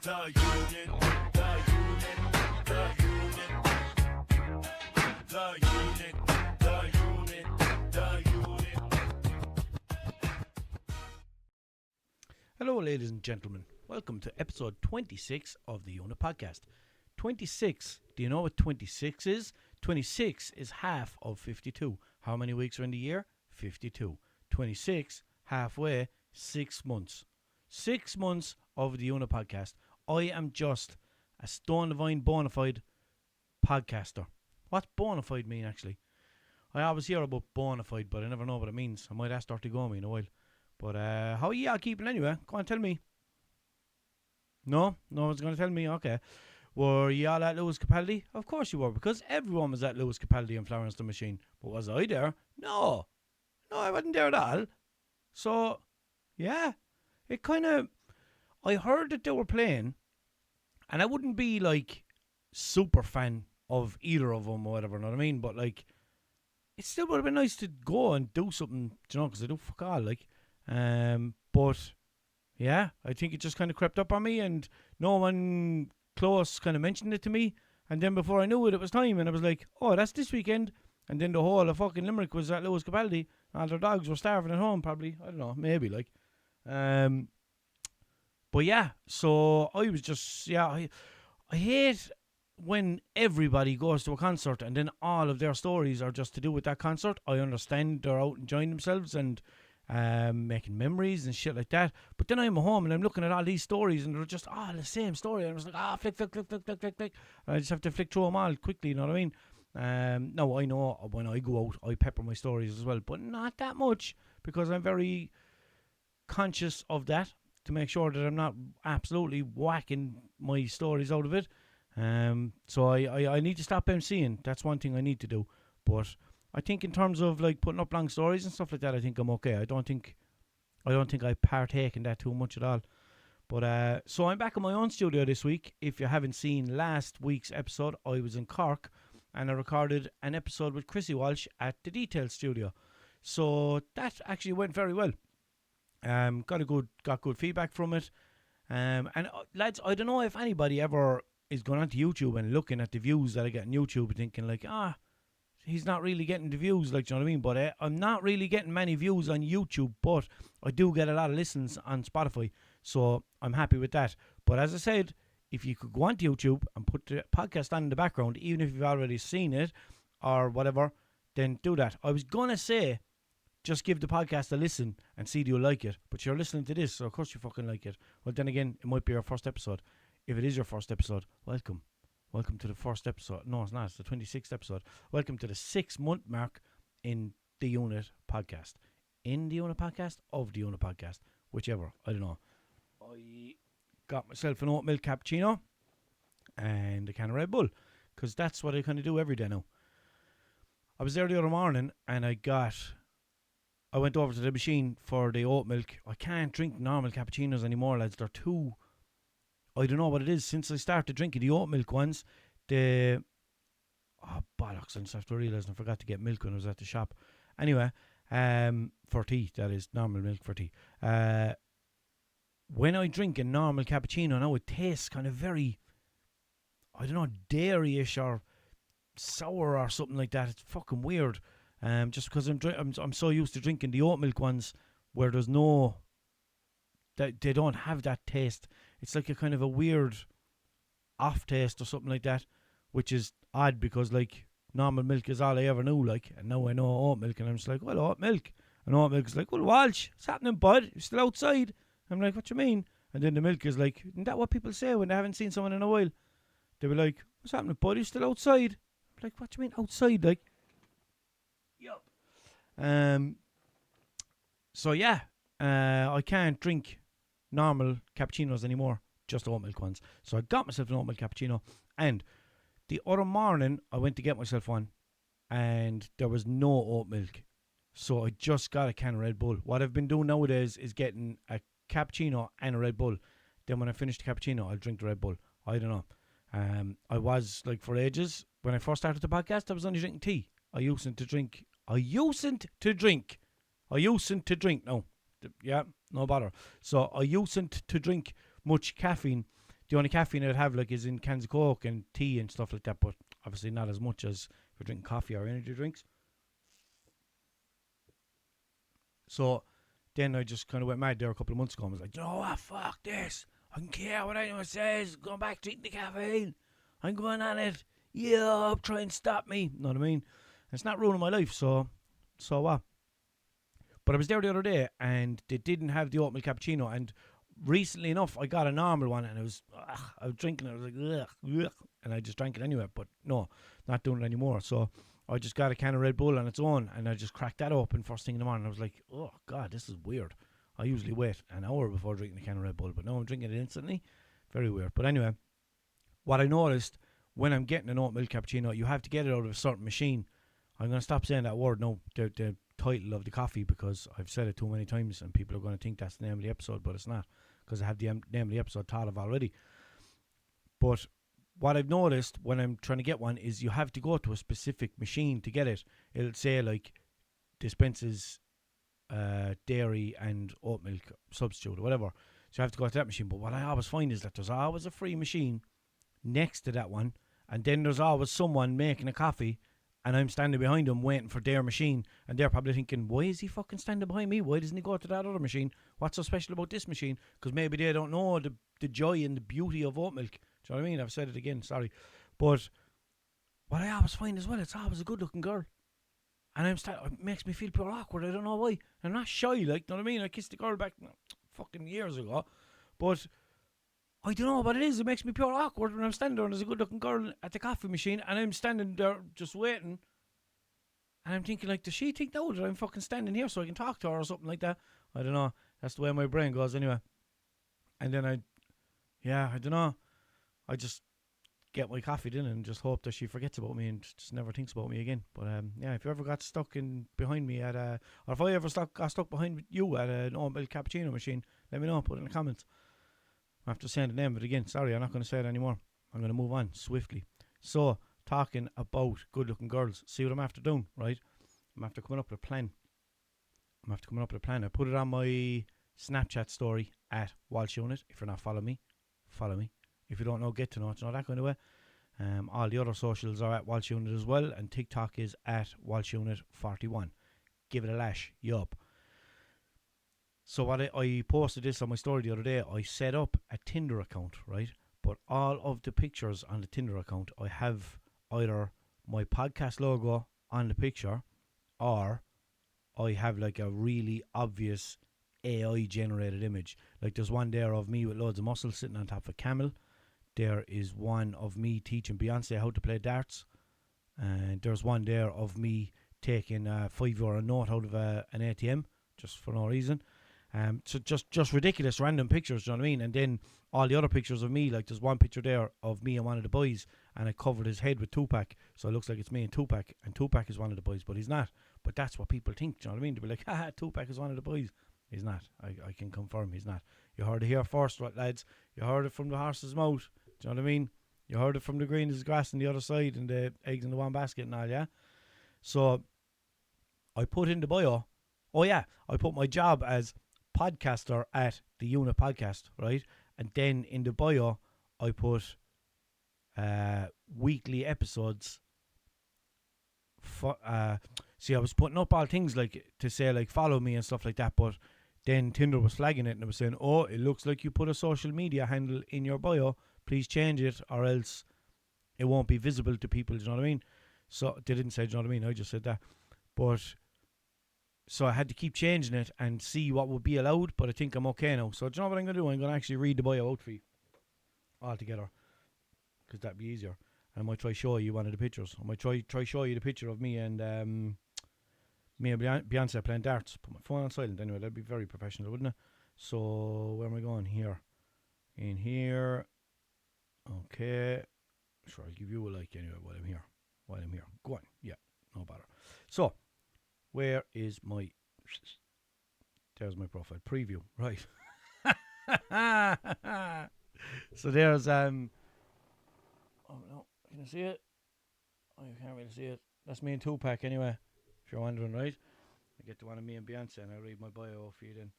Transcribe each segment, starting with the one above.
Hello, ladies and gentlemen. Welcome to episode 26 of the Unit Podcast. 26, do you know what 26 is? 26 is half of 52. How many weeks are in the year? 52. 26, halfway, 6 months. 6 months of the Unit Podcast. I am just a stone divine bona fide podcaster. What's bona fide mean, actually? I always hear about bona fide, but I never know what it means. I might ask Dr. Gomi in a while. But how are you all keeping anyway? Go on, tell me. No one's going to tell me. Okay. Were you all at Lewis Capaldi? Of course you were, because everyone was at Lewis Capaldi and Florence the Machine. But was I there? No, I wasn't there at all. So, yeah, it kind of... I heard that they were playing, and I wouldn't be, like, super fan of either of them or whatever, you know what I mean? But, like, it still would have been nice to go and do something, you know, because I do fuck all, like... But yeah, I think it just kind of crept up on me, and no one close kind of mentioned it to me, and then before I knew it, it was time, and I was like, oh, that's this weekend, and then the whole of fucking Limerick was at Lewis Capaldi, and their dogs were starving at home, probably, I don't know, maybe, like, but yeah, so I was just, I hate when everybody goes to a concert, and then all of their stories are just to do with that concert. I understand they're out enjoying themselves, and making memories and shit like that. But then I'm at home and I'm looking at all these stories and they're just the same story. And I was like, flick. And I just have to flick through them all quickly, you know what I mean? No, I know when I go out, I pepper my stories as well, but not that much, because I'm very conscious of that, to make sure that I'm not absolutely whacking my stories out of it. So I need to stop MCing. That's one thing I need to do. But I think in terms of like putting up long stories and stuff like that, I think I'm okay. I don't think I partake in that too much at all. But so I'm back in my own studio this week. If you haven't seen last week's episode, I was in Cork and I recorded an episode with Chrissy Walsh at the Detail Studio. So that actually went very well. Got good feedback from it. And lads, I don't know if anybody ever is going onto YouTube and looking at the views that I get on YouTube and thinking like, he's not really getting the views, like, do you know what I mean? But I'm not really getting many views on YouTube, but I do get a lot of listens on Spotify, so I'm happy with that. But as I said, if you could go onto YouTube and put the podcast on in the background, even if you've already seen it or whatever, then do that. I was going to say, just give the podcast a listen and see do you like it, but you're listening to this, so of course you fucking like it. Well, then again, it might be your first episode. If it is your first episode, welcome. Welcome to the first episode. No, it's not. It's the 26th episode. Welcome to the 6-month mark in the Unit Podcast. In the Unit Podcast? Of the Unit Podcast. Whichever. I don't know. I got myself an oat milk cappuccino and a can of Red Bull, because that's what I kind of do every day now. I was there the other morning and I went over to the machine for the oat milk. I can't drink normal cappuccinos anymore, lads. They're too... I don't know what it is. Since I started drinking the oat milk ones, bollocks, I just have to realise I forgot to get milk when I was at the shop. Anyway, for tea, that is, normal milk for tea. When I drink a normal cappuccino now, it tastes kind of very, I don't know, dairy-ish or sour or something like that. It's fucking weird. Just because I'm so used to drinking the oat milk ones where there's no... They don't have that taste. It's like a kind of a weird off taste or something like that, which is odd because like normal milk is all I ever knew, like, and now I know oat milk, and I'm just like, well, oat milk. And oat milk is like, well, Walsh, what's happening, bud? You're still outside. I'm like, what you mean? And then the milk is like, isn't that what people say when they haven't seen someone in a while? They were like, what's happening, bud? You're still outside. I'm like, what you mean outside? Like, yup. So yeah, I can't drink normal cappuccinos anymore, just oat milk ones. So I got myself an oat milk cappuccino, and the other morning I went to get myself one and there was no oat milk, so I just got a can of Red Bull. What I've been doing nowadays is getting a cappuccino and a Red Bull. Then when I finish the cappuccino, I'll drink the Red Bull. I don't know. I was like, for ages when I first started the podcast, I was only drinking tea. I used to drink no, yeah, no bother. So I used to drink much caffeine The only caffeine I'd have like is in cans of Coke and tea and stuff like that, but obviously not as much as if you're drinking coffee or energy drinks. So then I just kind of went mad there a couple of months ago. I was like, you know what, fuck this. I don't care what anyone says. Going back drinking the caffeine. I'm going on it. Yeah, try and stop me. You know what I mean? It's not ruining my life, so what? But I was there the other day and they didn't have the oatmeal cappuccino. And recently enough, I got a normal one and I was drinking it. I was like, ugh, ugh, and I just drank it anyway. But no, not doing it anymore. So I just got a can of Red Bull on its own and I just cracked that open first thing in the morning. I was like, oh, God, this is weird. I usually wait an hour before drinking a can of Red Bull, but now I'm drinking it instantly. Very weird. But anyway, what I noticed when I'm getting an oatmeal cappuccino, you have to get it out of a certain machine. I'm going to stop saying that word now, the title of the coffee, because I've said it too many times and people are going to think that's the name of the episode, but it's not, because I have the name of the episode thought of already. But what I've noticed when I'm trying to get one is you have to go to a specific machine to get it. It'll say like dispenses dairy and oat milk substitute or whatever. So you have to go to that machine. But what I always find is that there's always a free machine next to that one, and then there's always someone making a coffee, and I'm standing behind them waiting for their machine, and they're probably thinking, why is he fucking standing behind me? Why doesn't he go to that other machine? What's so special about this machine? Because maybe they don't know the joy and the beauty of oat milk. Do you know what I mean? I've said it again, sorry. But what I always find as well, it's always a good looking girl. And it makes me feel pure awkward. I don't know why. I'm not shy, like, you know what I mean? I kissed the girl back fucking years ago. But I don't know what it is. It makes me pure awkward when I'm standing there and there's a good looking girl at the coffee machine and I'm standing there just waiting. And I'm thinking, like, does she think now that I'm fucking standing here so I can talk to her or something like that? I don't know. That's the way my brain goes anyway. And then I don't know. I just get my coffee in and just hope that she forgets about me and just never thinks about me again. But if you ever got stuck behind me or if I ever got stuck behind you at an oatmeal cappuccino machine, let me know. Put it in the comments. I have to say the name of it again. Sorry, I'm not going to say it anymore. I'm going to move on swiftly. So, talking about good-looking girls. See what I'm after doing, right? I'm after coming up with a plan. I put it on my Snapchat story at Walshunit. If you're not following me, follow me. If you don't know, get to know. It's not that kind of way. All the other socials are at Walshunit as well, and TikTok is at Walshunit41. Give it a lash. Yup. So what I posted this on my story the other day. I set up a Tinder account, right? But all of the pictures on the Tinder account, I have either my podcast logo on the picture, or I have like a really obvious AI generated image. Like there's one there of me with loads of muscles sitting on top of a camel. There is one of me teaching Beyonce how to play darts. And there's one there of me taking a €5 note out of an ATM just for no reason. So just ridiculous random pictures, do you know what I mean? And then all the other pictures of me, like there's one picture there of me and one of the boys, and I covered his head with Tupac, so it looks like it's me and Tupac is one of the boys, but he's not. But that's what people think, do you know what I mean? They'll be like, haha, Tupac is one of the boys. He's not. I can confirm he's not. You heard it here first, right, lads? You heard it from the horse's mouth, do you know what I mean? You heard it from the green is grass on the other side and the eggs in the one basket and all, yeah? So I put in the bio, I put my job as podcaster at the Unit Podcast, right? And then in the bio, I put weekly episodes. See, I was putting up all things like to say like follow me and stuff like that, but then Tinder was flagging it and it was saying, oh, it looks like you put a social media handle in your bio. Please change it or else it won't be visible to people. Do you know what I mean? So they didn't say, do you know what I mean? I just said that. But so I had to keep changing it and see what would be allowed, but I think I'm okay now. So do you know what I'm going to do? I'm going to actually read the bio out for you altogether, because that'd be easier. And I might try show you one of the pictures. I might try show you the picture of me and Beyonce playing darts. Put my phone on silent anyway. That'd be very professional, wouldn't it? So where am I going here? In here. Okay. Sure, I'll give you a like anyway while I'm here. Go on. Yeah, no bother. So where is my... There's my profile preview. Right. So there's... Oh, no. Can you see it? Oh, you can't really see it. That's me and Tupac anyway, if you're wondering, right? I get the one of me and Beyonce and I read my bio for you then.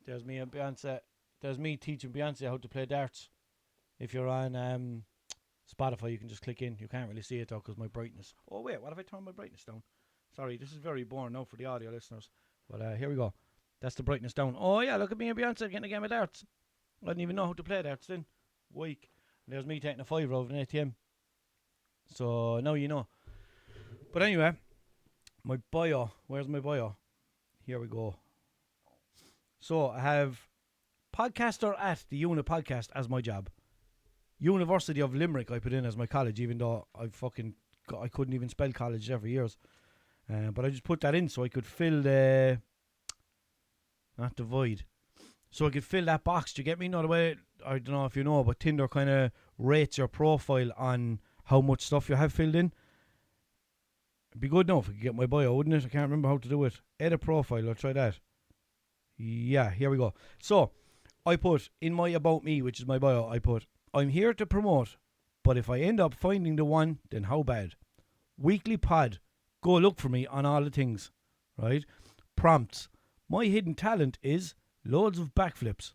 There's me and Beyonce. there's me teaching Beyonce how to play darts. If you're on Spotify, you can just click in. You can't really see it though because my brightness. Oh wait, what if I turn my brightness down? Sorry, this is very boring now for the audio listeners. But here we go. That's the brightness down. Oh yeah, look at me and Beyonce getting a game of darts. I didn't even know how to play darts then. Weak. And there's me taking a fiver out of an ATM. So now you know. But anyway, my bio. Where's my bio? Here we go. So I have podcaster at the Uni Podcast as my job. University of Limerick I put in as my college, even though I couldn't even spell college there for years. But I just put that in so I could fill not the void. So I could fill that box. Do you get me? Not the way, I don't know if you know, but Tinder kind of rates your profile on how much stuff you have filled in. It'd be good now if I could get my bio, wouldn't it? I can't remember how to do it. Edit profile, I'll try that. Yeah, here we go. So, I put, in my About Me, which is my bio, I put, I'm here to promote, but if I end up finding the one, then how bad? Weekly pod. Go look for me on all the things. Right? Prompts. My hidden talent is loads of backflips.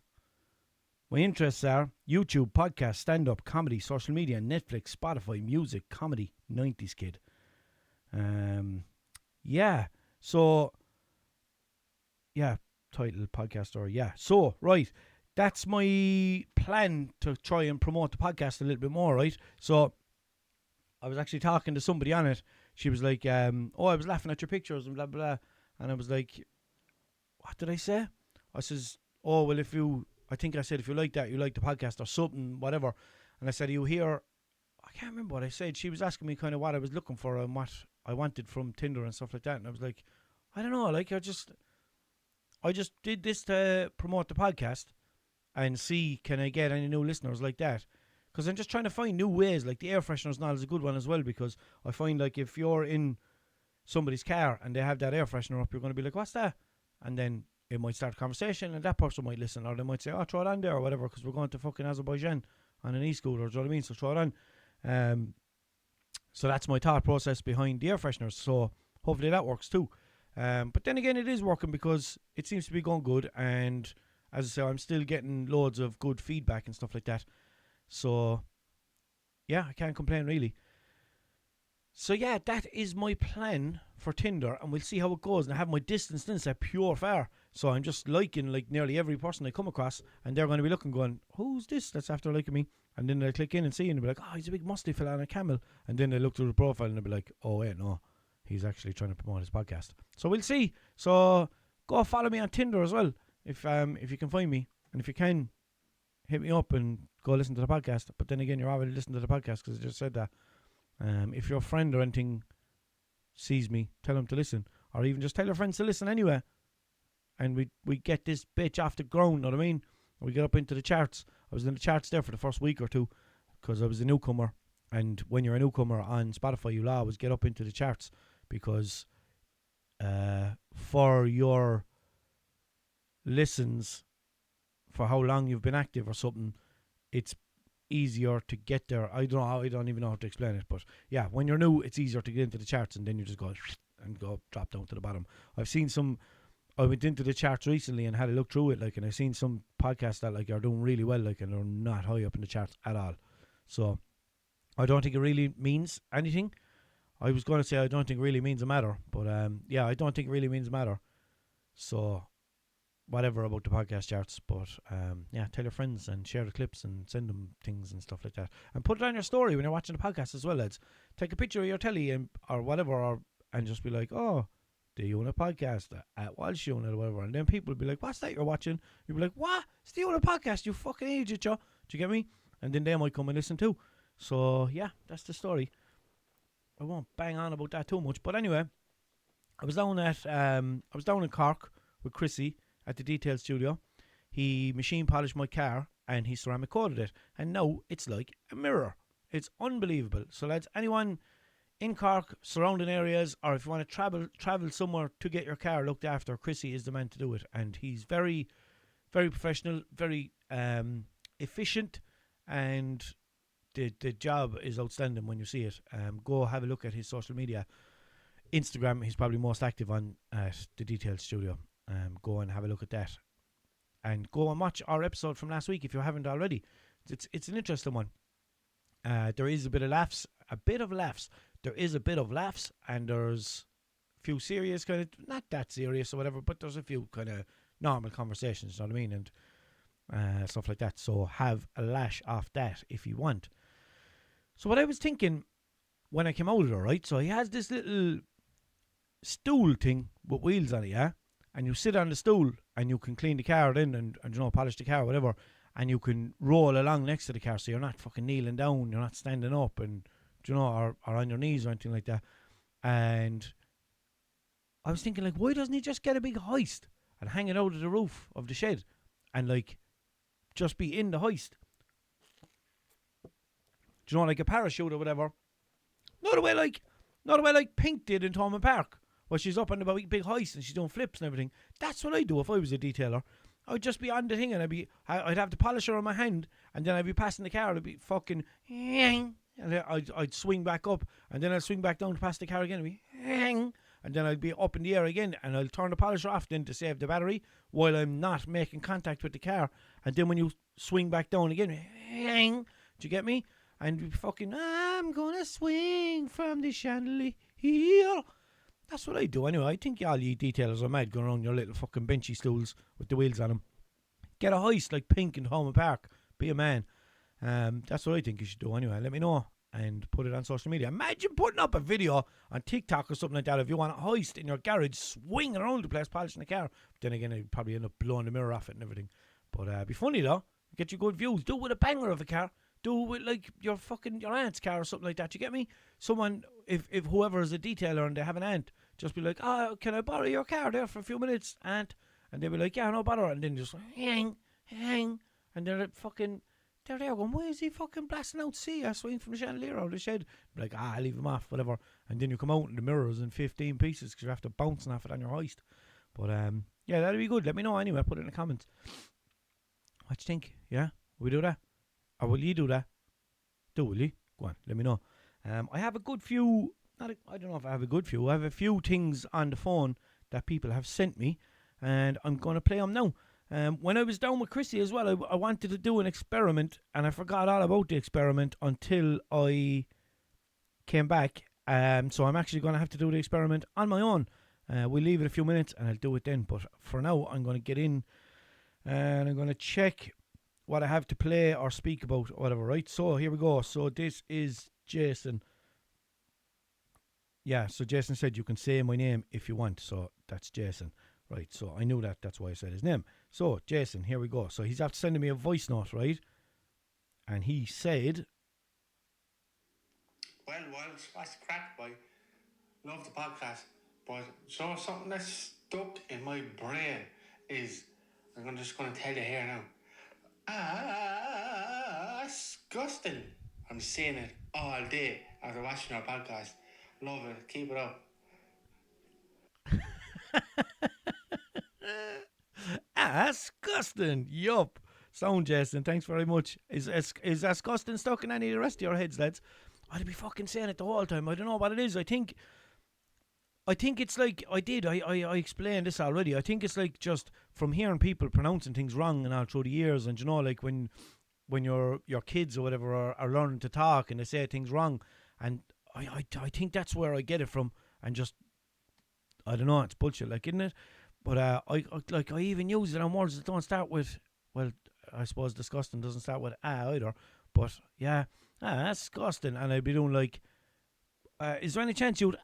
My interests are YouTube, podcast, stand-up, comedy, social media, Netflix, Spotify, music, comedy, 90s kid. Yeah. So, yeah, title, podcast, or yeah. So, right. That's my plan to try and promote the podcast a little bit more, right? So, I was actually talking to somebody on it. She was like, I was laughing at your pictures and blah, blah, blah. And I was like, what did I say? I says, oh, well, I think I said, if you like that, you like the podcast or something, whatever. And I said, are you here? I can't remember what I said. She was asking me kind of what I was looking for and what I wanted from Tinder and stuff like that. And I was like, I don't know. Like, I just did this to promote the podcast and see, can I get any new listeners like that? Because I'm just trying to find new ways. Like, the air freshener's not as a good one as well, because I find, like, if you're in somebody's car and they have that air freshener up, you're going to be like, what's that? And then it might start a conversation and that person might listen, or they might say, oh, throw it on there or whatever, because we're going to fucking Azerbaijan on an e-scooter, do you know what I mean? So throw it on. So that's my thought process behind the air fresheners. So hopefully that works too. But then again, it is working because it seems to be going good, and as I say, I'm still getting loads of good feedback and stuff like that. So yeah, I can't complain really. So yeah, that is my plan for Tinder, and we'll see how it goes. And I have my distance then set pure far, so I'm just liking like nearly every person I come across, and they're going to be looking, going, who's this that's after liking me? And then they'll click in and see, and they'll be like, oh, he's a big musty fella on a camel. And then they look through the profile and they'll be like, oh wait, no, he's actually trying to promote his podcast. So we'll see. So go follow me on Tinder as well, if you can find me, and if you can, hit me up and go listen to the podcast. But then again, you're already listening to the podcast because I just said that. If your friend or anything sees me, tell them to listen, or even just tell your friends to listen anyway, and we get this bitch off the ground, know what I mean? We get up into the charts. I was in the charts there for the first week or two because I was a newcomer, and when you're a newcomer on Spotify, you'll always get up into the charts because for your listens, for how long you've been active or something, it's easier to get there. I don't even know how to explain it, but yeah, when you're new, it's easier to get into the charts, and then you just go drop down to the bottom. I went into the charts recently and had a look through it, like, and I've seen some podcasts that like are doing really well, like, and they're not high up in the charts at all. So I don't think it really means anything. I was going to say I don't think it really means a matter, but yeah, I don't think it really means a matter. So whatever about the podcast charts, but yeah, tell your friends and share the clips and send them things and stuff like that, and put it on your story when you're watching the podcast as well, lads. Take a picture of your telly or whatever, and just be like, oh, the Unit podcast at Walshunit or whatever, and then people will be like, what's that you're watching? You'll be like, what? It's the Unit podcast, you fucking idiot, Joe. Do you get me? And then they might come and listen too. So yeah, that's the story. I won't bang on about that too much, but anyway, I was down in Cork with Chrissy at the Detail Studio. He machine polished my car and he ceramic coated it, and now it's like a mirror. It's unbelievable. So lads, anyone in Cork, surrounding areas, or if you want to travel somewhere to get your car looked after, Chrissy is the man to do it, and he's very, very professional, very efficient, and the job is outstanding when you see it. Go have a look at his social media. Instagram, he's probably most active on at the Detail Studio. Go and have a look at that. And go and watch our episode from last week if you haven't already. It's an interesting one. There is a bit of laughs. There is a bit of laughs, and there's a few serious kind of, not that serious or whatever, but there's a few kind of normal conversations, you know what I mean? And stuff like that. So have a lash off that if you want. So what I was thinking when I came out of it, right? So he has this little stool thing with wheels on it, yeah? And you sit on the stool and you can clean the car then and you know, polish the car, whatever. And you can roll along next to the car, so you're not fucking kneeling down, you're not standing up, and you know, or on your knees or anything like that. And I was thinking, like, why doesn't he just get a big hoist and hang it out of the roof of the shed, and like just be in the hoist? Do you know, like a parachute or whatever? Not the way like Pink did in Thomond Park, where she's up on the big hoist and she's doing flips and everything. That's what I'd do if I was a detailer. I'd just be on the thing, and I'd have the polisher on my hand, and then I'd be passing the car, and I'd be fucking, and then I'd swing back up, and then I'd swing back down to pass the car again, and then I'd be up in the air again, and I'll turn the polisher off then to save the battery while I'm not making contact with the car, and then when you swing back down again, do you get me? And be fucking, I'm gonna swing from the chandelier. That's what I do anyway. I think all you detailers are mad going around your little fucking benchy stools with the wheels on them. Get a hoist like Pink in Thomond Park. Be a man. That's what I think you should do anyway. Let me know and put it on social media. Imagine putting up a video on TikTok or something like that if you want a hoist in your garage, swinging around the place, polishing the car. But then again, you'd probably end up blowing the mirror off it and everything. But it'd be funny though. Get you good views. Do it with a banger of a car. Do it with like your aunt's car or something like that. You get me? Someone, if whoever is a detailer and they have an aunt, just be like, oh, can I borrow your car there for a few minutes, aunt? And they'll be like, yeah, no bother. And then just hang. And they're like, fucking, they're there going, why is he fucking blasting out sea? I swing from the chandelier out of the shed. Be like, I'll leave him off, whatever. And then you come out and the mirror's in 15 pieces because you have to bounce off it on your hoist. But yeah, that'd be good. Let me know anyway. Put it in the comments. What do you think? Yeah? Will we do that? Or will you do that? Will you? Go on, let me know. I have a good few, I don't know if I have a good few. I have a few things on the phone that people have sent me, and I'm going to play them now. When I was down with Chrissy as well, I wanted to do an experiment, and I forgot all about the experiment until I came back. So I'm actually going to have to do the experiment on my own. We'll leave it a few minutes, and I'll do it then. But for now, I'm going to get in, and I'm going to check what I have to play or speak about or whatever, right? So here we go. So this is Jason. Yeah, so Jason said you can say my name if you want. So that's Jason. Right, so I knew that. That's why I said his name. So, Jason, here we go. So he's after sending me a voice note, right? And he said... Well, what's the crack, boy? Love the podcast. But so something that's stuck in my brain is... I'm just going to tell you here now. Disgusting. I'm saying it all day after watching our podcast. Love it. Keep it up. Disgusting. Yup. Sound, Jason. Thanks very much. Is disgusting stuck in any of the rest of your heads, lads? I'd be fucking saying it the whole time. I don't know what it is. I think it's like I explained this already. I think it's like just from hearing people pronouncing things wrong and all through the years, and you know, like when your kids or whatever are learning to talk and they say things wrong, and I think that's where I get it from, and just I don't know, it's bullshit, like, isn't it? But I even use it on words that don't start with, well, I suppose disgusting doesn't start with either, but yeah, disgusting, and I'd be doing like. Is there any chance you'd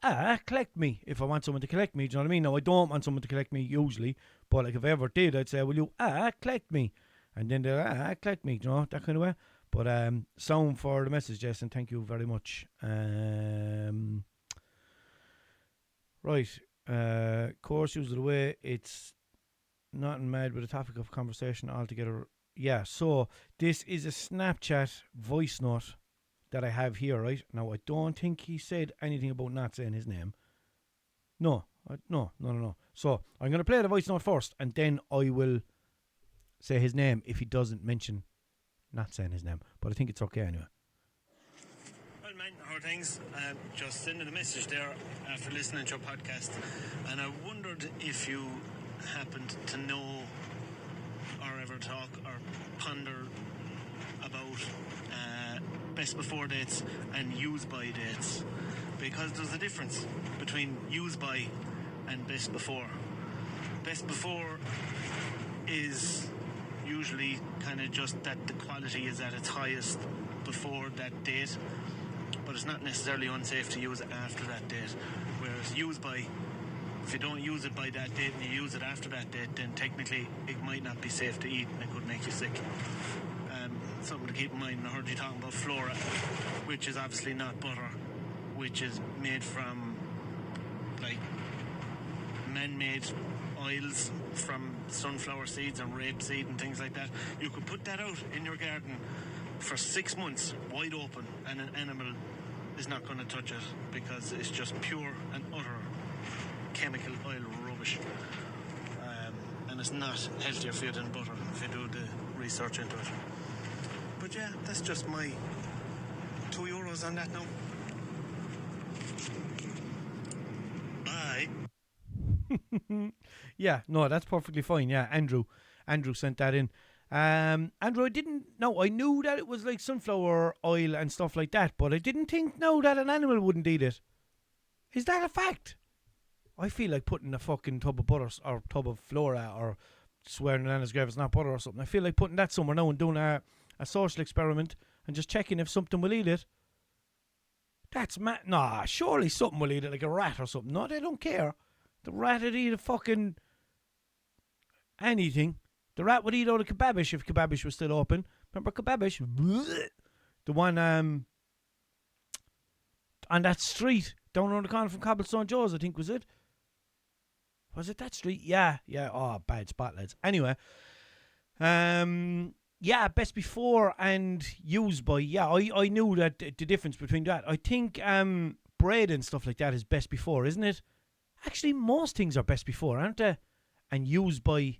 collect me if I want someone to collect me? Do you know what I mean? Now, I don't want someone to collect me usually, but like if I ever did, I'd say, will you collect me? And then they'll collect me, do you know, that kind of way. But sound for the message, Jason. Thank you very much. Right. Course used the way it's not mad with a topic of conversation altogether. Yeah, so this is a Snapchat voice note that I have here, right? Now, I don't think he said anything about not saying his name. No. So, I'm going to play the voice note first, and then I will say his name if he doesn't mention not saying his name. But I think it's okay anyway. Well, man, how are things? Just sending a message there after listening to your podcast, and I wondered if you happened to know or ever talk or ponder about best before dates and use by dates, because there's a difference between use by and best before. Best before is usually kind of just that the quality is at its highest before that date, but it's not necessarily unsafe to use it after that date. Whereas use by, if you don't use it by that date and you use it after that date, then technically it might not be safe to eat and it could make you sick. Something to keep in mind. I heard you talking about flora, which is obviously not butter, which is made from like man-made oils from sunflower seeds and rapeseed and things like that. You could put that out in your garden for 6 months wide open and an animal is not going to touch it, because it's just pure and utter chemical oil rubbish, and it's not healthier for you than butter if you do the research into it. But yeah, that's just my €2 on that now. Bye. Yeah, no, that's perfectly fine. Yeah, Andrew sent that in. Andrew, I didn't know. I knew that it was like sunflower oil and stuff like that, but I didn't think that an animal wouldn't eat it. Is that a fact? I feel like putting a fucking tub of butter or tub of flora, or swearing Nana's grave it's not butter or something. I feel like putting that somewhere now and doing a social experiment and just checking if something will eat it. That's mad. Nah, surely something will eat it, like a rat or something. No, they don't care. The rat would eat a fucking anything. The rat would eat out of Kebabish if Kebabish was still open. Remember Kebabish? Blech. The one on that street down around the corner from Cobblestone Joe's, I think, was it? Was it that street? Yeah. Oh, bad spot, lads. Anyway, yeah, best before and use by. Yeah, I knew that the difference between that. I think bread and stuff like that is best before, isn't it? Actually, most things are best before, aren't they? And use by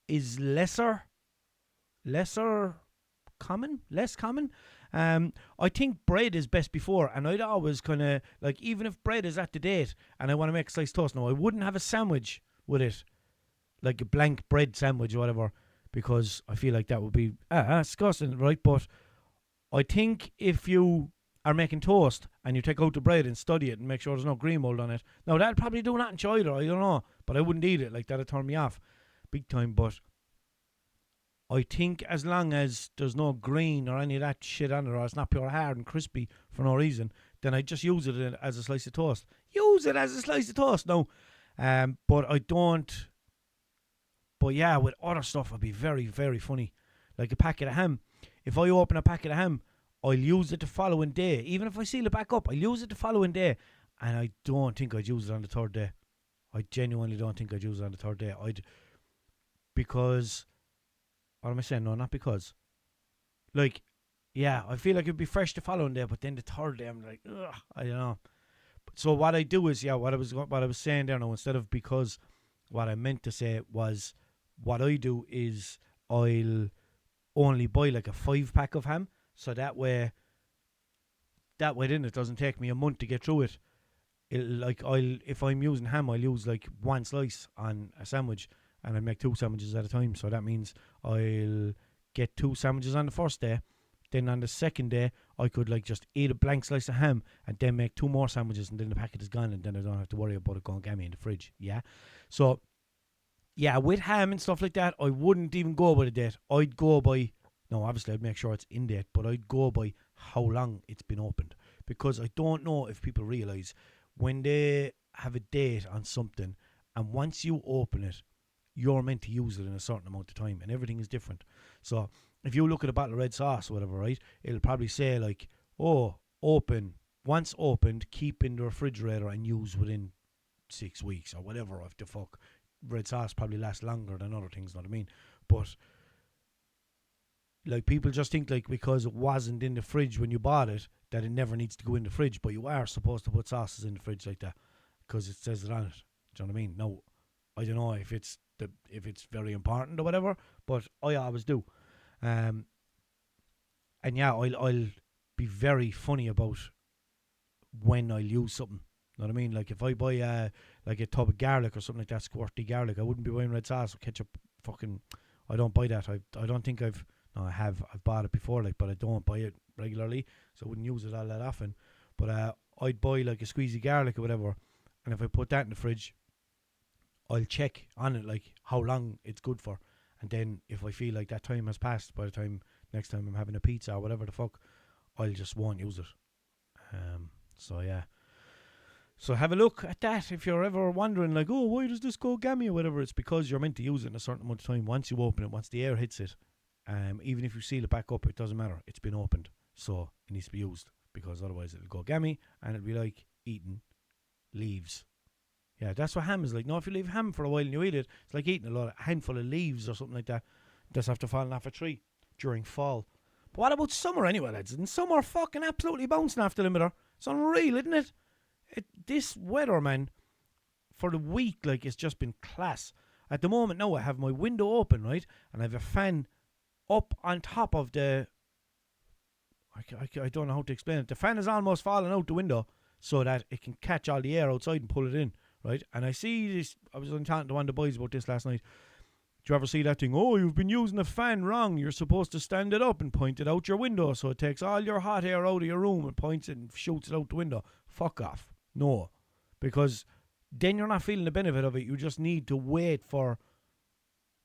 is less common. I think bread is best before, and I'd always kind of, like, even if bread is at the date and I want to make a sliced toast, no, I wouldn't have a sandwich with it, like a blank bread sandwich or whatever, because I feel like that would be disgusting, right? But I think if you are making toast and you take out the bread and study it and make sure there's no green mold on it, now that'd probably do nothing to either, I don't know, but I wouldn't eat it, like that'd turn me off big time. But I think as long as there's no green or any of that shit on it, or it's not pure hard and crispy for no reason, then I just use it as a slice of toast. No. But I don't. But yeah, with other stuff, it'd be very, very funny. Like a packet of ham. If I open a packet of ham, I'll use it the following day. Even if I seal it back up, I'll use it the following day. And I don't think I'd use it on the third day. I genuinely don't think I'd use it on the third day. Because, what am I saying? No, not because. Like, yeah, I feel like it'd be fresh the following day, but then the third day, I'm like, ugh, I don't know. So what I do is, yeah, what I was saying there now, instead of because, what I meant to say was, what I do is I'll only buy like a 5-pack of ham, so that way then it doesn't take me a month to get through it. If I'm using ham, I'll use like one slice on a sandwich, and I make 2 sandwiches at a time. So that means I'll get 2 sandwiches on the first day. Then on the second day, I could like just eat a blank slice of ham and then make 2 more sandwiches, and then the packet is gone, and then I don't have to worry about it going gammy in the fridge. Yeah. So, yeah, with ham and stuff like that, I wouldn't even go by the date. I'd go by, no, obviously I'd make sure it's in date, but I'd go by how long it's been opened. Because I don't know if people realise when they have a date on something, and once you open it, you're meant to use it in a certain amount of time, and everything is different. So if you look at a bottle of red sauce or whatever, right, it'll probably say like, oh, open, once opened, keep in the refrigerator and use within 6 weeks or whatever. If the fuck, red sauce probably lasts longer than other things, know what I mean? But like, people just think like because it wasn't in the fridge when you bought it, that it never needs to go in the fridge, but you are supposed to put sauces in the fridge like that because it says it on it. Do you know what I mean? No, I don't know if it's very important or whatever, but I always do. And yeah, I'll be very funny about when I'll use something. Know what I mean? Like if I buy like a tub of garlic or something like that, squirty garlic, I wouldn't be buying red sauce or ketchup. Fucking I don't buy that. I don't think I've bought it before, like, but I don't buy it regularly, so I wouldn't use it all that often. But I'd buy like a squeezy garlic or whatever, and if I put that in the fridge, I'll check on it like how long it's good for, and then if I feel like that time has passed by the time next time I'm having a pizza or whatever the fuck, I'll just won't use it. So yeah. So have a look at that if you're ever wondering, like, oh, why does this go gammy or whatever. It's because you're meant to use it in a certain amount of time. Once you open it, once the air hits it, even if you seal it back up, it doesn't matter. It's been opened, so it needs to be used, because otherwise it'll go gammy and it'll be like eating leaves. Yeah, that's what ham is like. No, if you leave ham for a while and you eat it, it's like eating a handful of leaves or something like that. Just after falling off a tree during fall. But what about summer anyway, lads? And summer fucking absolutely bouncing off the limiter. It's unreal, isn't it? This weather, man, for the week, like, it's just been class. At the moment now, I have my window open, right? And I have a fan up on top of the... I don't know how to explain it. The fan is almost falling out the window so that it can catch all the air outside and pull it in, right? And I see this... I was talking to one of the boys about this last night. Do you ever see that thing? Oh, you've been using the fan wrong. You're supposed to stand it up and point it out your window so it takes all your hot air out of your room and points it and shoots it out the window. Fuck off. No. Because then you're not feeling the benefit of it. You just need to wait for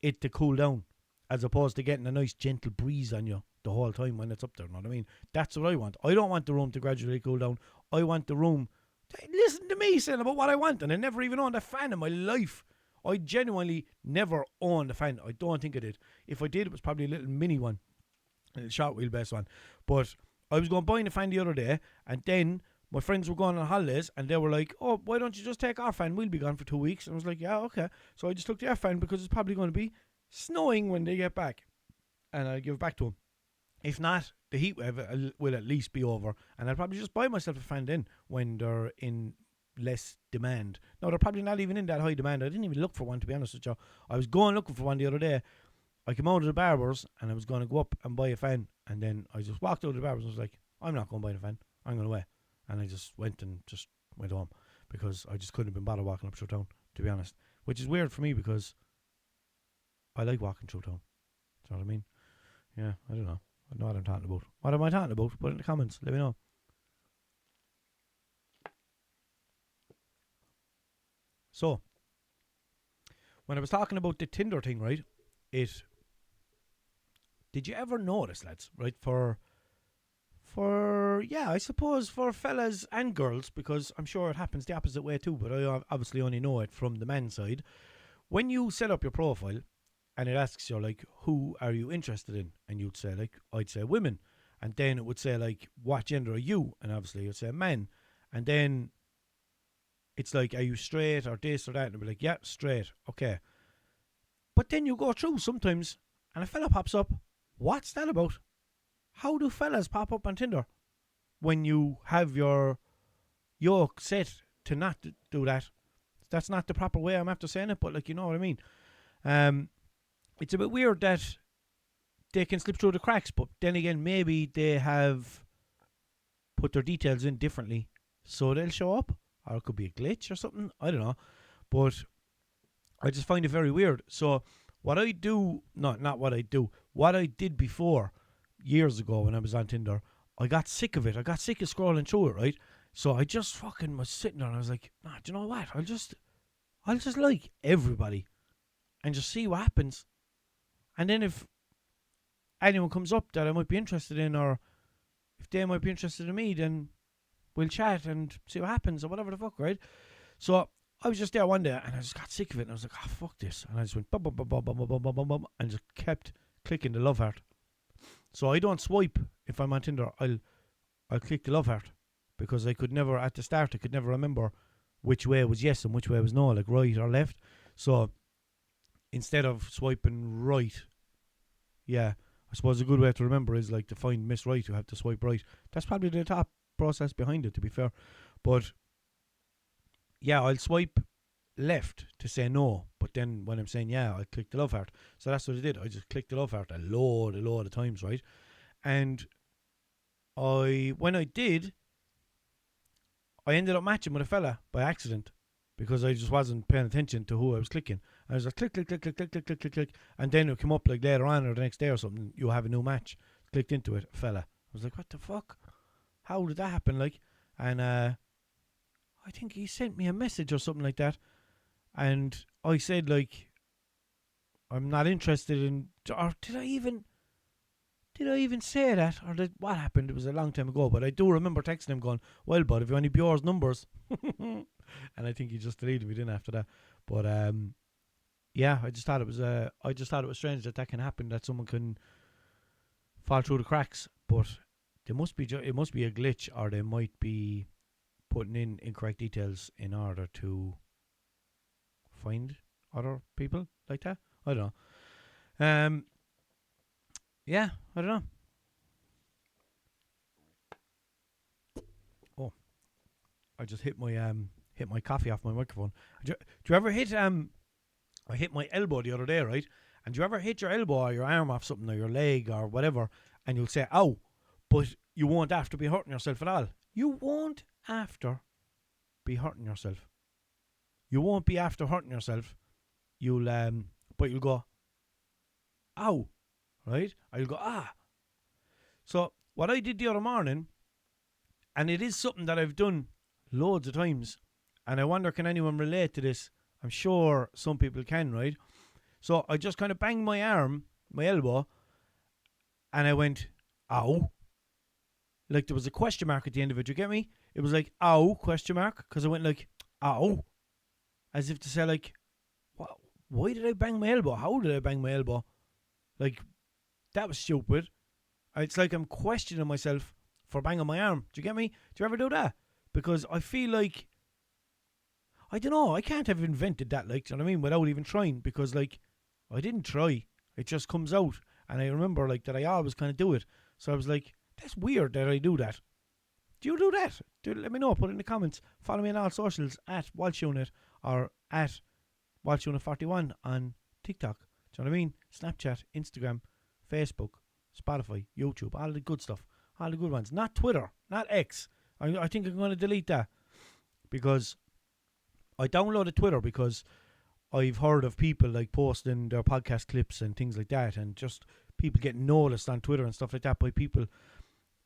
it to cool down, as opposed to getting a nice gentle breeze on you the whole time when it's up there. You know what I mean? That's what I want. I don't want the room to gradually cool down. I want the room to listen to me saying about what I want. And I never even owned a fan in my life. I genuinely never owned a fan. I don't think I did. If I did, it was probably a little mini one, a little short wheelbase one. But I was going buying a fan the other day, and then my friends were going on holidays, and they were like, oh, why don't you just take our fan? We'll be gone for 2 weeks. And I was like, yeah, okay. So I just took their fan because it's probably going to be snowing when they get back. And I'll give it back to them. If not, the heat wave will at least be over. And I'll probably just buy myself a fan then when they're in less demand. No, they're probably not even in that high demand. I didn't even look for one, to be honest with you. I was going looking for one the other day. I came out of the barber's and I was going to go up and buy a fan. And then I just walked out of the barber's and was like, I'm not going to buy a fan. I'm going away. And I just went home because I just couldn't have been bothered walking up through town, to be honest. Which is weird for me because I like walking through town. Do you know what I mean? Yeah, I don't know. I know what I'm talking about. What am I talking about? Put it in the comments. Let me know. So, when I was talking about the Tinder thing, right? Did you ever notice, lads, right? I suppose for fellas and girls, because I'm sure it happens the opposite way too, but I obviously only know it from the man's side. When you set up your profile and it asks you, like, who are you interested in? And you'd say, like, I'd say women. And then it would say, like, what gender are you? And obviously you'd say men. And then it's like, are you straight or this or that? And I'd be like, yeah, straight. Okay. But then you go through sometimes and a fella pops up. What's that about? How do fellas pop up on Tinder when you have your yoke set to not do that? That's not the proper way I'm after saying it, but, like, you know what I mean. It's a bit weird that they can slip through the cracks, but then again, maybe they have put their details in differently so they'll show up. Or it could be a glitch or something. I don't know. But I just find it very weird. So what I do, not what I do, what I did before, years ago when I was on Tinder, I got sick of it. I got sick of scrolling through it, right? So I just fucking was sitting there and I was like, nah, do you know what? I'll just like everybody and just see what happens. And then if anyone comes up that I might be interested in, or if they might be interested in me, then we'll chat and see what happens or whatever the fuck, right? So I was just there one day and I just got sick of it and I was like, fuck this. And I just went bum, bum, bum, bum, bum, bum, bum, bum, bum, and just kept clicking the love heart. So I don't swipe if I'm on Tinder. I'll click the love heart because I could never, at the start, I could never remember which way was yes and which way was no, like right or left. So instead of swiping right, yeah, I suppose a good way to remember is like to find miss right, you have to swipe right. That's probably the top process behind it, to be fair. But yeah, I'll swipe left to say no, but then when I'm saying yeah, I click the love heart. So that's what I did. I just clicked the love heart a load of times, right? And when I did, I ended up matching with a fella by accident because I just wasn't paying attention to who I was clicking. And it was like click, click, click, click, click, click, click, click, click. And then it came up like later on or the next day or something, you have a new match. Clicked into it, fella. I was like, what the fuck? How did that happen? Like, and I think he sent me a message or something like that. And I said, like, I'm not interested in, or did I even say that? Or what happened? It was a long time ago, but I do remember texting him going, well, bud, have you any Bjor's numbers? And I think he just deleted me then after that. But, yeah, I just thought it was strange that can happen, that someone can fall through the cracks. But it must be a glitch, or they might be putting in incorrect details in order to find other people like that. I don't know. Yeah, I don't know. Oh, I just hit my coffee off my microphone. Do you ever hit I hit my elbow the other day, right? And do you ever hit your elbow or your arm off something or your leg or whatever, and you'll say ow, but you won't have to be hurting yourself at all. You won't after be hurting yourself. You won't be after hurting yourself. You'll but you'll go ow, right? Or you'll go ah. So what I did the other morning, and it is something that I've done loads of times, and I wonder can anyone relate to this? I'm sure some people can, right? So I just kind of banged my arm, my elbow, and I went ow. Like there was a question mark at the end of it. You get me? It was like ow question mark, because I went like ow, as if to say like, what? Why did I bang my elbow? How did I bang my elbow? Like that was stupid. It's like I'm questioning myself for banging my arm. Do you get me? Do you ever do that? Because I feel like, I don't know, I can't have invented that, like, do you know what I mean, without even trying, because like I didn't try. It just comes out, and I remember like that I always kind of do it. So I was like, that's weird that I do that. Do you do that? Let me know. Put it in the comments. Follow me on all socials at Walshunit or at Walshunit41 on TikTok. Do you know what I mean? Snapchat, Instagram, Facebook, Spotify, YouTube, all the good stuff. All the good ones. Not Twitter, not X. I think I'm going to delete that, because I downloaded Twitter because I've heard of people like posting their podcast clips and things like that, and just people getting noticed on Twitter and stuff like that by people.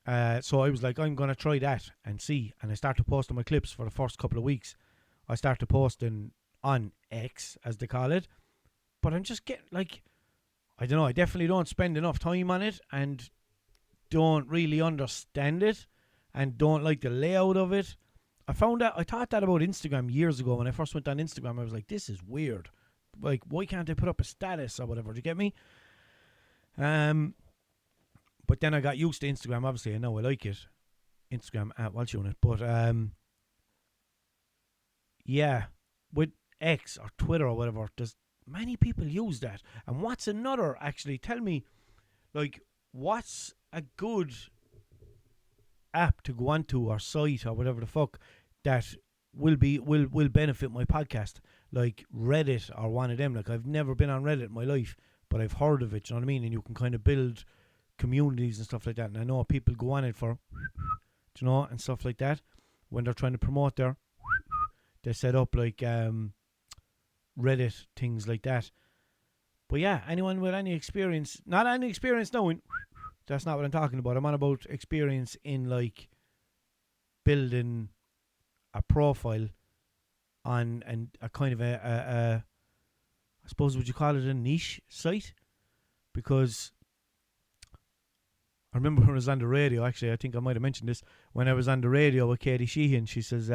So I was like, I'm going to try that and see. And I started posting my clips for the first couple of weeks. I started posting on X, as they call it. But I'm just getting, like, I don't know, I definitely don't spend enough time on it and don't really understand it and don't like the layout of it. I thought that about Instagram years ago. When I first went on Instagram, I was like, this is weird. Like, why can't I put up a status or whatever? Do you get me? But then I got used to Instagram. Obviously, I know I like it. Instagram at Walshunit. But, yeah, with X or Twitter or whatever, there's many people use that. And what's another, actually? Tell me, like, what's a good app to go onto, or site or whatever the fuck, that will benefit my podcast? Like Reddit or one of them. Like, I've never been on Reddit in my life, but I've heard of it, do you know what I mean? And you can kind of build communities and stuff like that. And I know people go on it for, do you know, and stuff like that. When they're trying to promote they set up like Reddit, things like that. But yeah, anyone with any experience, not any experience knowing, that's not what I'm talking about. I'm on about experience in like building a profile on and a kind of a I suppose, would you call it a niche site? Because I remember when I was on the radio, actually, I think I might have mentioned this, when I was on the radio with Katie Sheehan, she says,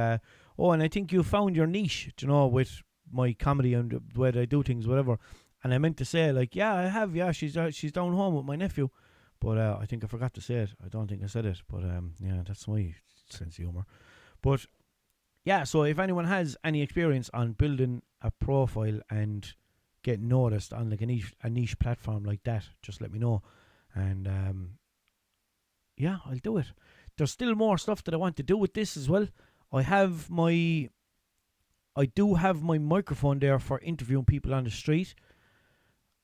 oh, and I think you found your niche, you know, with my comedy and the way that I do things, whatever. And I meant to say, like, yeah, I have, yeah, she's down home with my nephew. But I think I forgot to say it. I don't think I said it. But yeah, that's my sense of humour. But yeah, so if anyone has any experience on building a profile and getting noticed on like a niche platform like that, just let me know. And yeah, I'll do it. There's still more stuff that I want to do with this as well. I do have my microphone there for interviewing people on the street.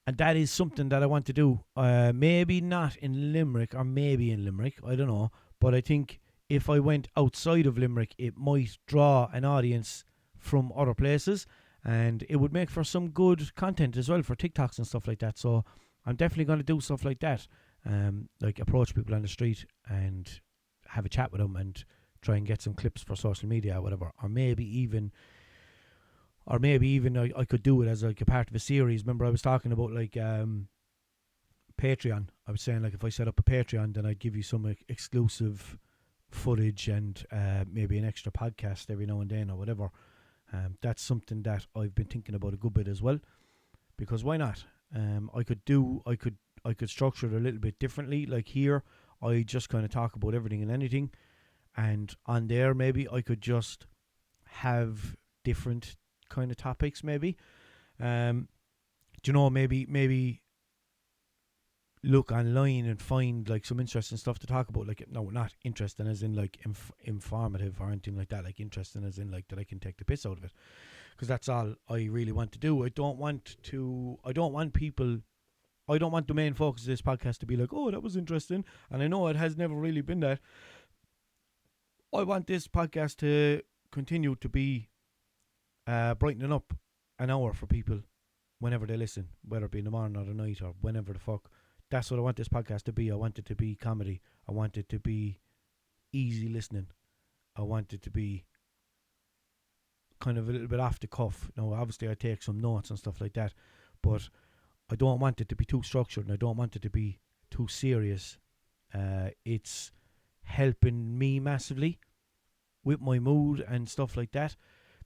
And that is something that I want to do. Maybe not in Limerick, or maybe in Limerick, I don't know. But I think if I went outside of Limerick, it might draw an audience from other places. and it would make for some good content as well for TikToks and stuff like that. So I'm definitely going to do stuff like that, like approach people on the street and have a chat with them and try and get some clips for social media or whatever, or maybe even I could do it as like a part of a series. Remember I was talking about like Patreon. I was saying like if I set up a Patreon, then I'd give you some exclusive footage and maybe an extra podcast every now and then or whatever. That's something that I've been thinking about a good bit as well, because why not? I could structure it a little bit differently. Like here, I just kind of talk about everything and anything, and on there maybe I could just have different kind of topics. Maybe, maybe look online and find like some interesting stuff to talk about. Like, no, not interesting as in like informative or anything like that. Like interesting as in like that I can take the piss out of it, because that's all I really want to do. I don't want the main focus of this podcast to be like, oh, that was interesting. And I know it has never really been that. I want this podcast to continue to be brightening up an hour for people whenever they listen, whether it be in the morning or the night or whenever the fuck. That's what I want this podcast to be. I want it to be comedy. I want it to be easy listening. I want it to be kind of a little bit off the cuff. Now, obviously I take some notes and stuff like that, but I don't want it to be too structured and I don't want it to be too serious. It's helping me massively with my mood and stuff like that,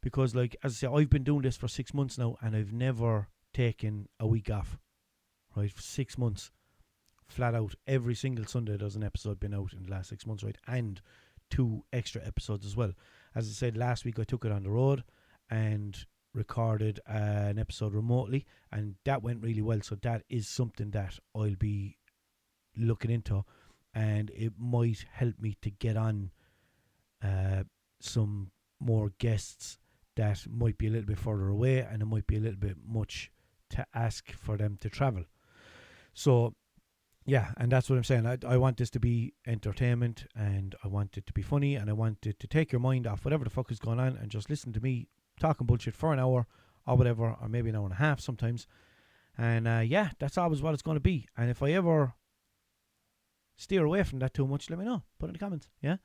because like, as I say, I've been doing this for 6 months now and I've never taken a week off, right? For 6 months, flat out, every single Sunday there's an episode been out in the last 6 months, right? And 2 extra episodes as well. As I said, last week I took it on the road and recorded an episode remotely, and that went really well. So that is something that I'll be looking into, and it might help me to get on some more guests that might be a little bit further away, and it might be a little bit much to ask for them to travel. So yeah, and that's what I'm saying. I want this to be entertainment, and I want it to be funny, and I want it to take your mind off whatever the fuck is going on and just listen to me talking bullshit for an hour or whatever, or maybe an hour and a half sometimes. And yeah, that's always what it's going to be. And if I ever steer away from that too much, let me know. Put it in the comments. Yeah.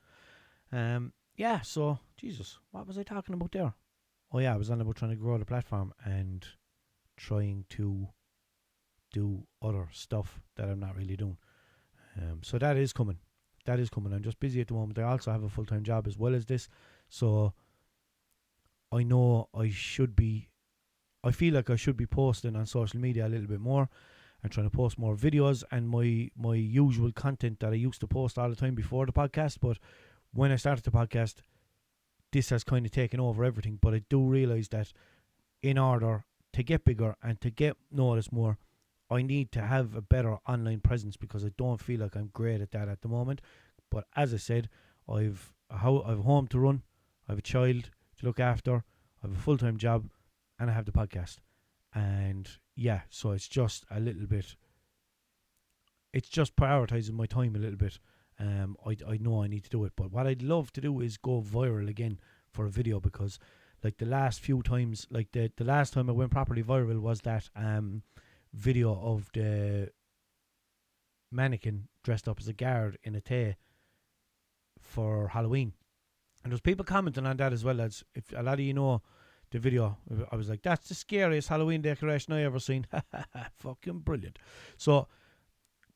Yeah, so Jesus, what was I talking about there? Oh yeah, I was on about trying to grow the platform and trying to do other stuff that I'm not really doing. So that is coming. I'm just busy at the moment. I also have a full-time job as well as this, so I know I feel like I should be posting on social media a little bit more and trying to post more videos and my usual content that I used to post all the time before the podcast. But when I started the podcast, this has kind of taken over everything. But I do realise that in order to get bigger and to get noticed more, I need to have a better online presence, because I don't feel like I'm great at that at the moment. But as I said, I've a home to run, I have a child to look after, I have a full-time job, and I have the podcast. And yeah, so it's just a little bit, it's just prioritising my time a little bit. I know I need to do it, but what I'd love to do is go viral again for a video, because like the last few times, like the last time I went properly viral was that video of the mannequin dressed up as a guard in a tay for Halloween, and there's people commenting on that as well. As if a lot of you know the video, I was like, that's the scariest Halloween decoration I ever seen. Fucking brilliant. So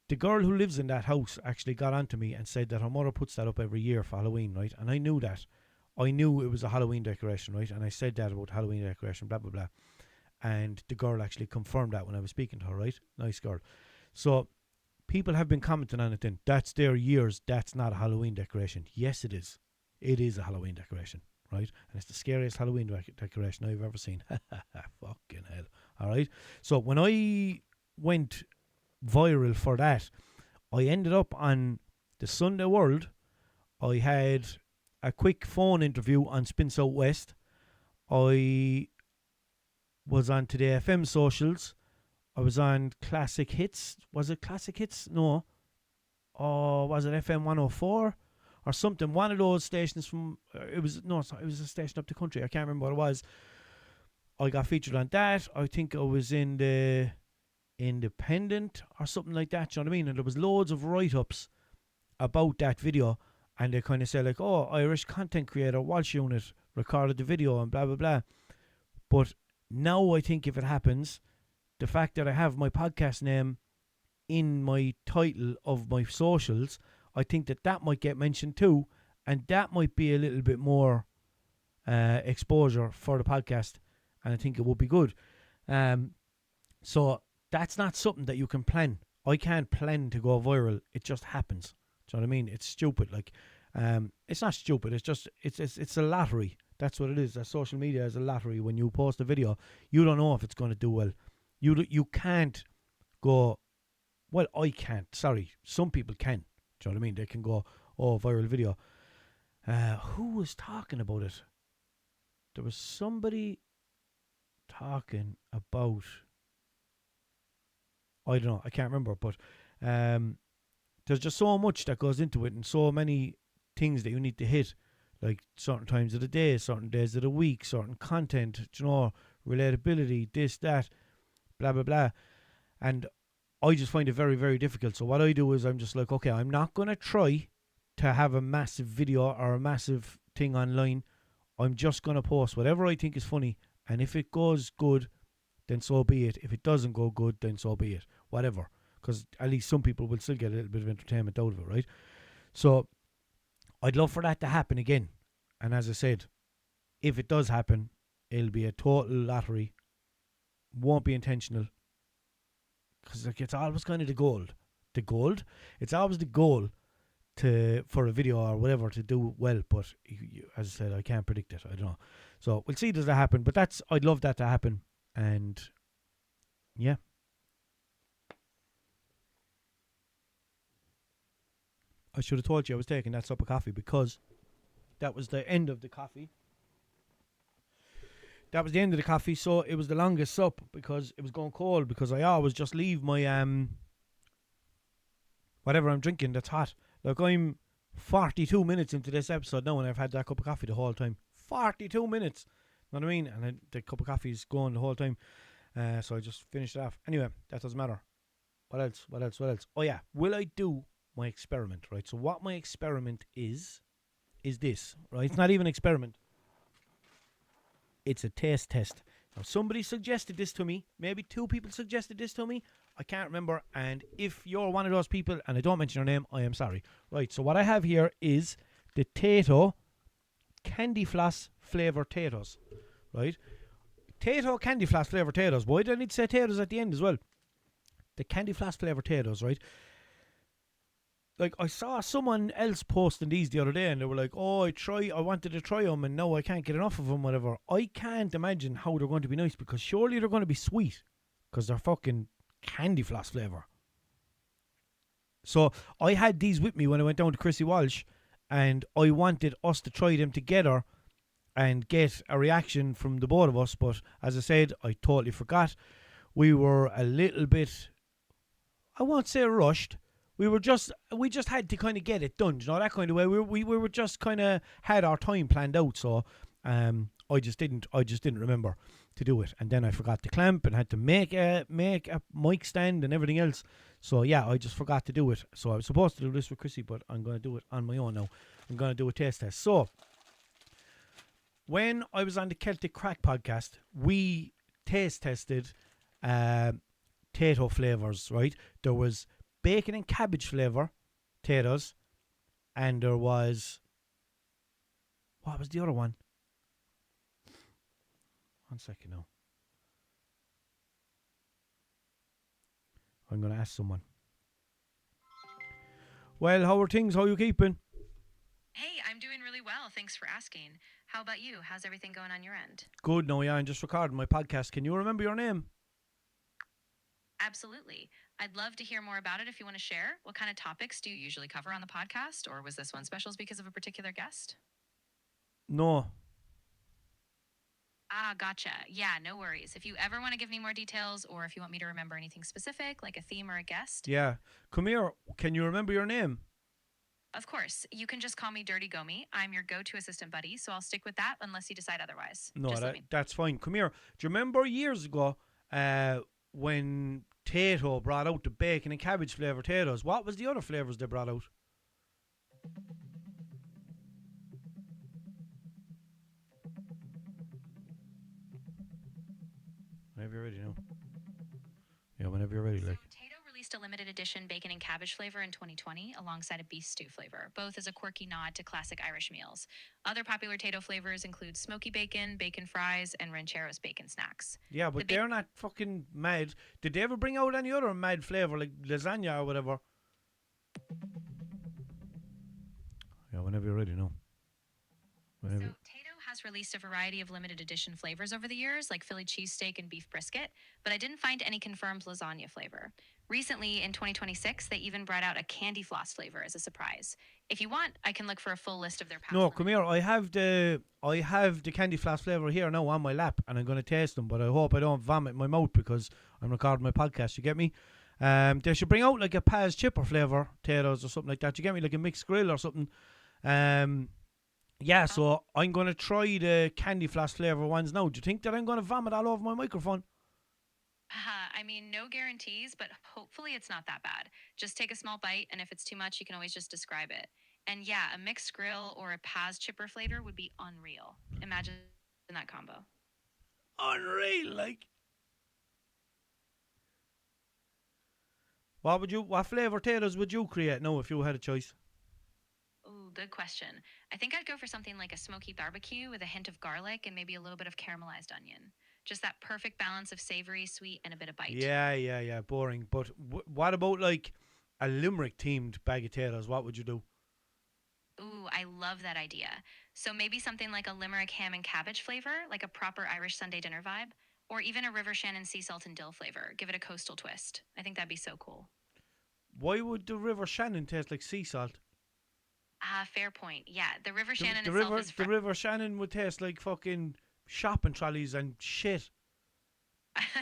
the girl who lives in that house actually got onto me and said that her mother puts that up every year for Halloween, right? And I knew that. I knew it was a Halloween decoration, right? And I said that about Halloween decoration, blah, blah, blah. And the girl actually confirmed that when I was speaking to her, right? Nice girl. So people have been commenting on it then. That's their years. That's not a Halloween decoration. Yes, it is. It is a Halloween decoration, right? And it's the scariest Halloween decoration I've ever seen. Fucking hell. All right? So when I went viral for that, I ended up on the Sunday World. I had a quick phone interview on Spin South West. I was on Today FM socials. I was on Classic Hits. Was it Classic Hits? No. Or was it FM 104 or something? One of those stations from it was a station up the country. I can't remember what it was. I got featured on that. I think I was in the Independent or something like that. Do you know what I mean? And there was loads of write-ups about that video, and they kind of say like, "Oh, Irish content creator Walshunit recorded the video and blah blah blah." But now I think if it happens, the fact that I have my podcast name in my title of my socials, I think that might get mentioned too, and that might be a little bit more exposure for the podcast, and I think it would be good. So that's not something that you can plan. I can't plan to go viral. It just happens. Do you know what I mean? It's stupid. Like, it's not stupid. It's just it's a lottery. That's what it is. Social media is a lottery. When you post a video, you don't know if it's going to do well. You can't go. Well, I can't. Sorry, some people can. Do you know what I mean? They can go, oh, viral video. Who was talking about it? There was somebody talking about. I don't know. I can't remember, but there's just so much that goes into it, and so many things that you need to hit, like certain times of the day, certain days of the week, certain content, you know, relatability, this, that, blah blah blah, and I just find it very, very difficult. So what I do is I'm just like, okay, I'm not gonna try to have a massive video or a massive thing online. I'm just gonna post whatever I think is funny, and if it goes good, then so be it. If it doesn't go good, then so be it. Whatever. Because at least some people will still get a little bit of entertainment out of it, right? So I'd love for that to happen again. And as I said, if it does happen, it'll be a total lottery. Won't be intentional. Because like, it's always kind of the goal. It's always the goal for a video or whatever to do well. But as I said, I can't predict it. I don't know. So we'll see does that happen. But I'd love that to happen. And yeah. I should have told you I was taking that sup of coffee because that was the end of the coffee. So it was the longest sup because it was going cold, because I always just leave my whatever I'm drinking that's hot. Like, I'm 42 minutes into this episode now and I've had that cup of coffee the whole time. 42 minutes. You know what I mean? And the cup of coffee is going the whole time. So I just finished it off. Anyway, that doesn't matter. What else? Oh yeah, will I do my experiment, right? So what my experiment is this, right? It's not even an experiment. It's a taste test. Now, somebody suggested this to me. Maybe two people suggested this to me. I can't remember. And if you're one of those people and I don't mention your name, I am sorry. Right, so what I have here is the Tato Candy Floss Flavour Tatos. Right? Tato Candy Floss Flavour Tatos. Why do I need to say Tatos at the end as well? The Candy Floss Flavour Tatos, right? Like, I saw someone else posting these the other day and they were like, oh, I wanted to try them and now I can't get enough of them, whatever. I can't imagine how they're going to be nice, because surely they're going to be sweet because they're fucking candy floss flavour. So I had these with me when I went down to Chrissy Walsh, and I wanted us to try them together and get a reaction from the both of us, but as I said, I totally forgot. We were a little bit, I won't say rushed. We just had to kind of get it done, you know, that kind of way. We were just kind of had our time planned out, so I just didn't remember to do it, and then I forgot to clamp and had to make a mic stand and everything else. So yeah, I just forgot to do it. So I was supposed to do this with Chrissy, but I'm going to do it on my own now. I'm going to do a taste test. So when I was on the Celtic Crack podcast, we taste tested Tato flavours, right? There was bacon and cabbage flavour Tatos, and there was, what was the other one? 1 second now. I'm going to ask someone. Well, how are things? How are you keeping? Hey, I'm doing really well. Thanks for asking. How about you? How's everything going on your end? Good, no, yeah, I'm just recording my podcast. Can you remember your name? Absolutely. I'd love to hear more about it if you want to share. What kind of topics do you usually cover on the podcast? Or was this one special because of a particular guest? No. Ah, gotcha. Yeah, no worries. If you ever want to give me more details, or if you want me to remember anything specific, like a theme or a guest. Yeah. Come here. Can you remember your name? Of course, you can just call me Dirty Gomi. I'm your go-to assistant buddy, so I'll stick with that unless you decide otherwise. No, Just let me. that's fine. Come here. Do you remember years ago when Tato brought out the bacon and cabbage flavour Tato's? What was the other flavours they brought out? Whenever you're ready, now. Yeah, whenever you're ready, like. Tato released a limited edition bacon and cabbage flavor in 2020 alongside a beef stew flavor, both as a quirky nod to classic Irish meals. Other popular Tato flavors include smoky bacon, bacon fries, and rancheros bacon snacks. Yeah, but they're not fucking mad. Did they ever bring out any other mad flavour like lasagna or whatever? Yeah, whenever you're ready, no. Whenever. So Tato has released a variety of limited edition flavors over the years, like Philly cheesesteak and beef brisket, but I didn't find any confirmed lasagna flavor. Recently, in 2026, they even brought out a candy floss flavor as a surprise. If you want, I can look for a full list of their past. No, come here. I have the candy floss flavour here now on my lap, and I'm going to taste them. But I hope I don't vomit in my mouth because I'm recording my podcast. You get me? They should bring out like a Paz chipper flavour, Tato's or something like that. You get me? Like a mixed grill or something. Yeah, so I'm going to try the candy floss flavour ones now. Do you think that I'm going to vomit all over my microphone? I mean, no guarantees, but hopefully it's not that bad. Just take a small bite, and if it's too much, you can always just describe it. And yeah, a mixed grill or a Paz chipper flavor would be unreal. Imagine that combo. Unreal, like. What flavour Tato's would you create now if you had a choice? Ooh, good question. I think I'd go for something like a smoky barbecue with a hint of garlic and maybe a little bit of caramelized onion. Just that perfect balance of savory, sweet, and a bit of bite. Yeah, boring. But what about like a Limerick themed bag of Tato's? What would you do? Ooh, I love that idea. So maybe something like a Limerick ham and cabbage flavor, like a proper Irish Sunday dinner vibe, or even a River Shannon sea salt and dill flavor. Give it a coastal twist. I think that'd be so cool. Why would the River Shannon taste like sea salt? Fair point. Yeah, the River Shannon itself is the River Shannon would taste like fucking shopping trolleys and shit.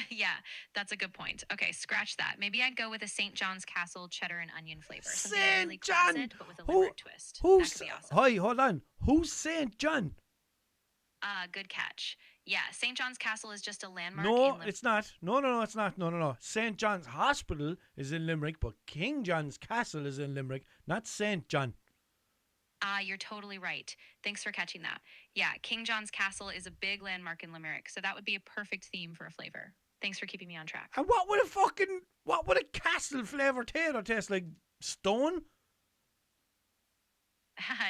Yeah, that's a good point. Okay, scratch that. Maybe I'd go with a St. John's Castle cheddar and onion flavor. Something really classic, but with a Limerick twist. That could be awesome. Hi, hold on. Who's St. John? Good catch. Yeah, St. John's Castle is just a landmark. No, it's not. No, it's not. No. St. John's Hospital is in Limerick, but King John's Castle is in Limerick, not St. John. You're totally right. Thanks for catching that. Yeah, King John's Castle is a big landmark in Limerick, so that would be a perfect theme for a flavor. Thanks for keeping me on track. And what would a castle flavour Tato taste like? Stone?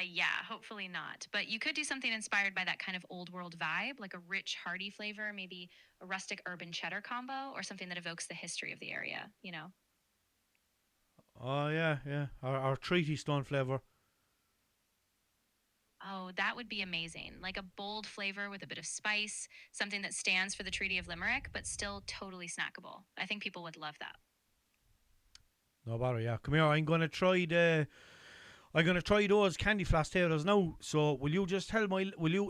Yeah, hopefully not. But you could do something inspired by that kind of old world vibe, like a rich, hearty flavor, maybe a rustic urban cheddar combo, or something that evokes the history of the area, you know? Oh, yeah. Our treaty stone flavour. Oh, that would be amazing. Like a bold flavor with a bit of spice, something that stands for the Treaty of Limerick, but still totally snackable. I think people would love that. No bother, yeah. Come here, I'm gonna try those candy floss Tato's now. So will you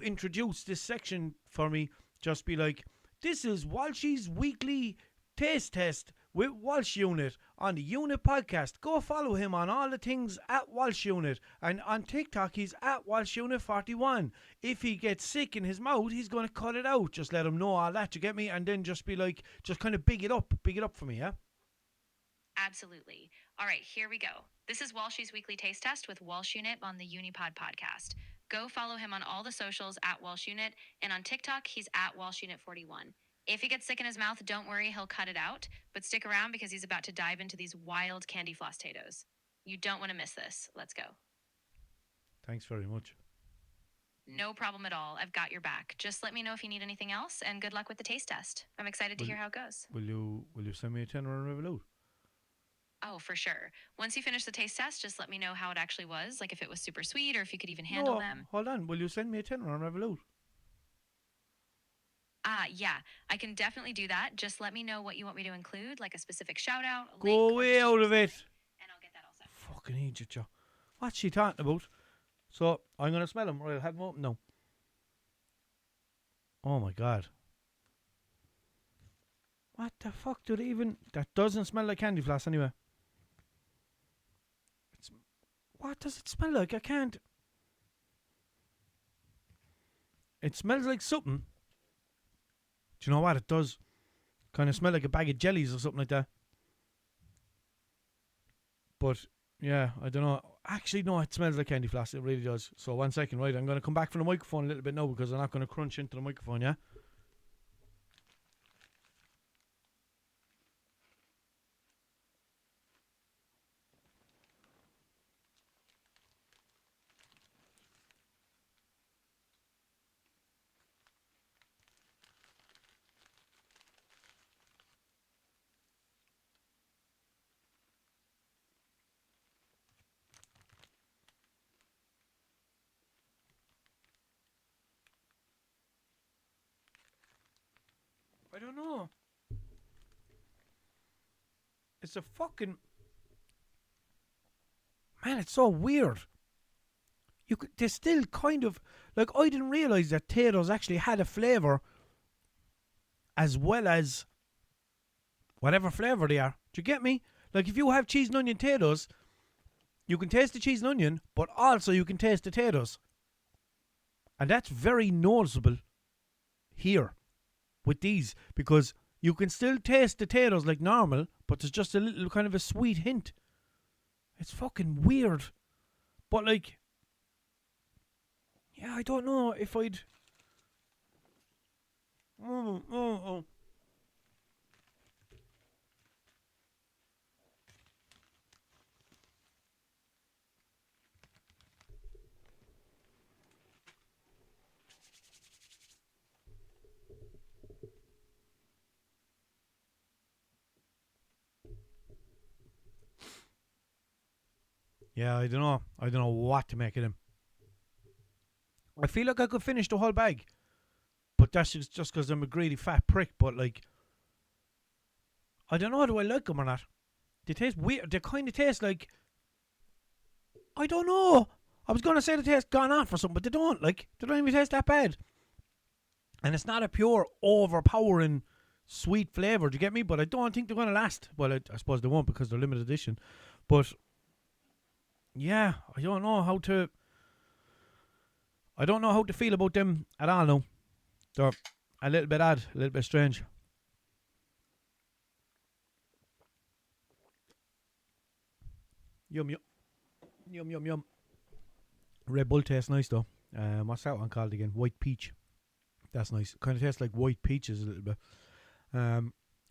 introduce this section for me? Just be like, this is Walshy's weekly taste test with Walshunit on the Unit podcast. Go follow him on all the things at Walshunit, and on TikTok he's at Walshunit41. If he gets sick in his mouth, he's going to cut it out. Just let him know all that, you get me? And then just be like, just kind of big it up for me, yeah? Absolutely. All right, here we go. This is Walshy's weekly taste test with Walshunit on the Unipod podcast. Go follow him on all the socials at Walshunit, and on TikTok he's at Walshunit41. If he gets sick in his mouth, don't worry, he'll cut it out. But stick around because he's about to dive into these wild candy floss Tato's. You don't want to miss this. Let's go. Thanks very much. No problem at all. I've got your back. Just let me know if you need anything else, and good luck with the taste test. I'm excited to hear how it goes. Will you send me a tenner on Revolut? Oh, for sure. Once you finish the taste test, just let me know how it actually was, like if it was super sweet or if you could even handle them. Hold on. Will you send me a tenner on Revolut? Yeah, I can definitely do that. Just let me know what you want me to include, like a specific shout out. Go away out of it. And I'll get that all set. Fucking idiot, you. What's she talking about? So, I'm going to smell them, or I'll have them open now. Oh my God. What the fuck do they even... That doesn't smell like candy floss anyway. What does it smell like? I can't. It smells like something. Do you know what it does? Kind of smell like a bag of jellies or something like that. But yeah, I don't know. Actually, no, it smells like candy floss. It really does. So 1 second, right? I'm going to come back from the microphone a little bit now because I'm not going to crunch into the microphone, yeah? I don't know. It's a fucking... Man, it's so weird. They still kind of... Like, I didn't realise that potatoes actually had a flavour as well as whatever flavour they are. Do you get me? Like, if you have cheese and onion potatoes, you can taste the cheese and onion, but also you can taste the potatoes. And that's very noticeable here with these, because you can still taste the potatoes like normal, but there's just a little kind of a sweet hint. It's fucking weird. But like, yeah, I don't know if I'd... Oh. Yeah, I don't know. I don't know what to make of them. I feel like I could finish the whole bag, but that's just because I'm a greedy fat prick. But like, I don't know. Do I like them or not? They taste weird. They kind of taste like... I don't know. I was going to say they taste gone off or something, but they don't. Like, they don't even taste that bad. And it's not a pure, overpowering, sweet flavour. Do you get me? But I don't think they're going to last. Well, I suppose they won't because they're limited edition. But yeah, I don't know how to... I don't know how to feel about them at all now. They're a little bit odd, a little bit strange. Yum, yum. Yum, yum, yum. Red Bull tastes nice though. What's that one called again? White peach. That's nice. Kind of tastes like white peaches a little bit.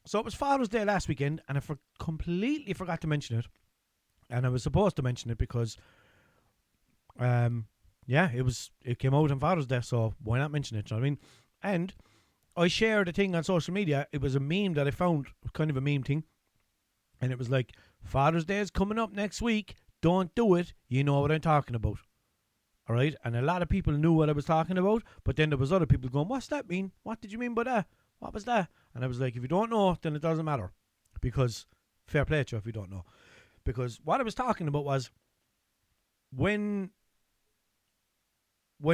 So it was Father's Day last weekend, and I completely forgot to mention it. And I was supposed to mention it because, yeah, it came out on Father's Day, so why not mention it? Do you know what I mean? And I shared a thing on social media. It was a meme that I found, kind of a meme thing, and it was like, Father's Day is coming up next week. Don't do it. You know what I'm talking about. All right? And a lot of people knew what I was talking about, but then there was other people going, what's that mean? What did you mean by that? What was that? And I was like, if you don't know, then it doesn't matter. Because, fair play to you if you don't know. Because what I was talking about was when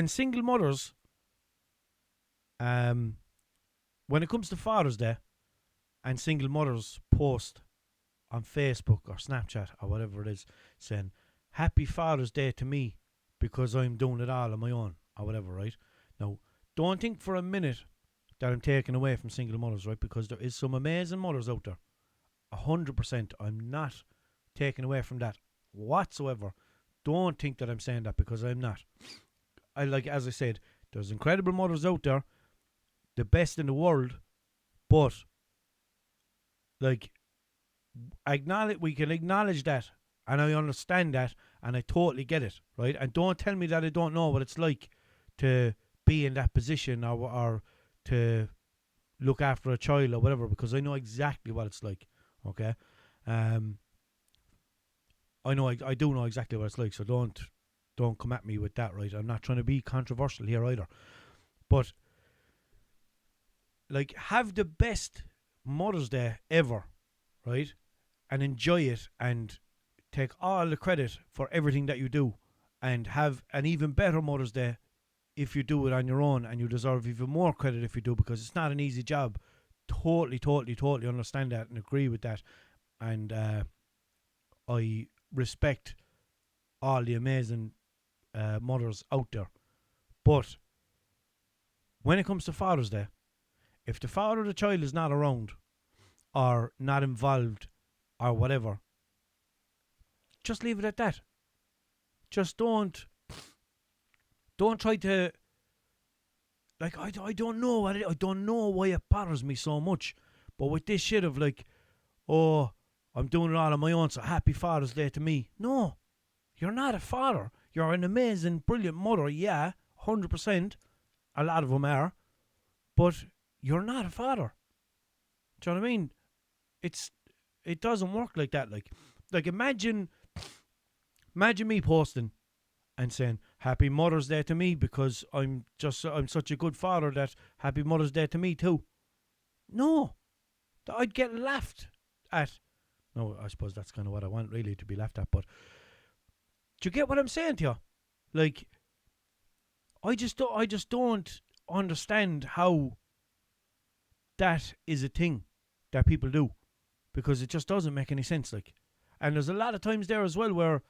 single mothers, when it comes to Father's Day and single mothers post on Facebook or Snapchat or whatever it is saying, Happy Father's Day to me because I'm doing it all on my own or whatever, right? Now, don't think for a minute that I'm taking away from single mothers, right? Because there is some amazing mothers out there. 100%. I'm not taken away from that whatsoever. Don't think that I'm saying that, because I'm not. As I said, there's incredible mothers out there, the best in the world, but like, we can acknowledge that, and I understand that, and I totally get it, right? And don't tell me that I don't know what it's like to be in that position or to look after a child or whatever, because I know exactly what it's like. Okay, I do know exactly what it's like, so don't come at me with that, right? I'm not trying to be controversial here either, but like, have the best Mother's Day ever, right? And enjoy it and take all the credit for everything that you do, and have an even better Mother's Day if you do it on your own, and you deserve even more credit if you do, because it's not an easy job. Totally understand that and agree with that, and I respect all the amazing mothers out there. But when it comes to Father's Day, if the father of the child is not around or not involved or whatever, just leave it at that. Just don't try to, like, I don't know what I don't know why it bothers me so much. But with this shit of like, oh, I'm doing it all on my own, so happy Father's Day to me. No, you're not a father. You're an amazing, brilliant mother, yeah, 100%. A lot of them are. But you're not a father. Do you know what I mean? It doesn't work like that. Like imagine me posting and saying Happy Mother's Day to me because I'm such a good father that Happy Mother's Day to me too. No, I'd get laughed at. No, I suppose that's kind of what I want, really, to be laughed at. But do you get what I'm saying to you? Like, I just don't understand how that is a thing that people do, because it just doesn't make any sense. Like, and there's a lot of times there as well where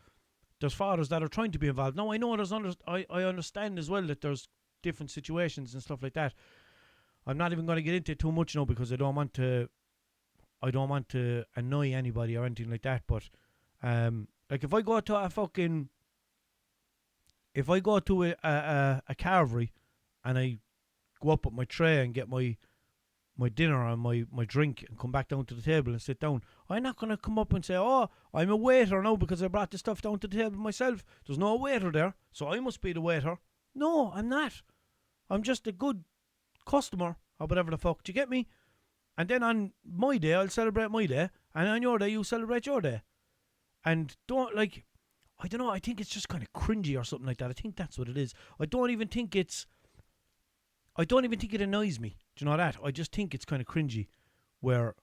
there's fathers that are trying to be involved. Now I know I understand as well that there's different situations and stuff like that. I'm not even going to get into it too much now because I don't want to annoy anybody or anything like that. But like if I go to a carvery and I go up with my tray and get my dinner and my drink and come back down to the table and sit down, I'm not going to come up and say, oh, I'm a waiter now because I brought the stuff down to the table myself. There's no waiter there, so I must be the waiter. No, I'm not. I'm just a good customer or whatever the fuck. Do you get me? And then on my day, I'll celebrate my day, and on your day, you celebrate your day. And don't, like, I don't know, I think it's just kind of cringy or something like that. I think that's what it is. I don't even think it annoys me. Do you know that? I just think it's kind of cringy where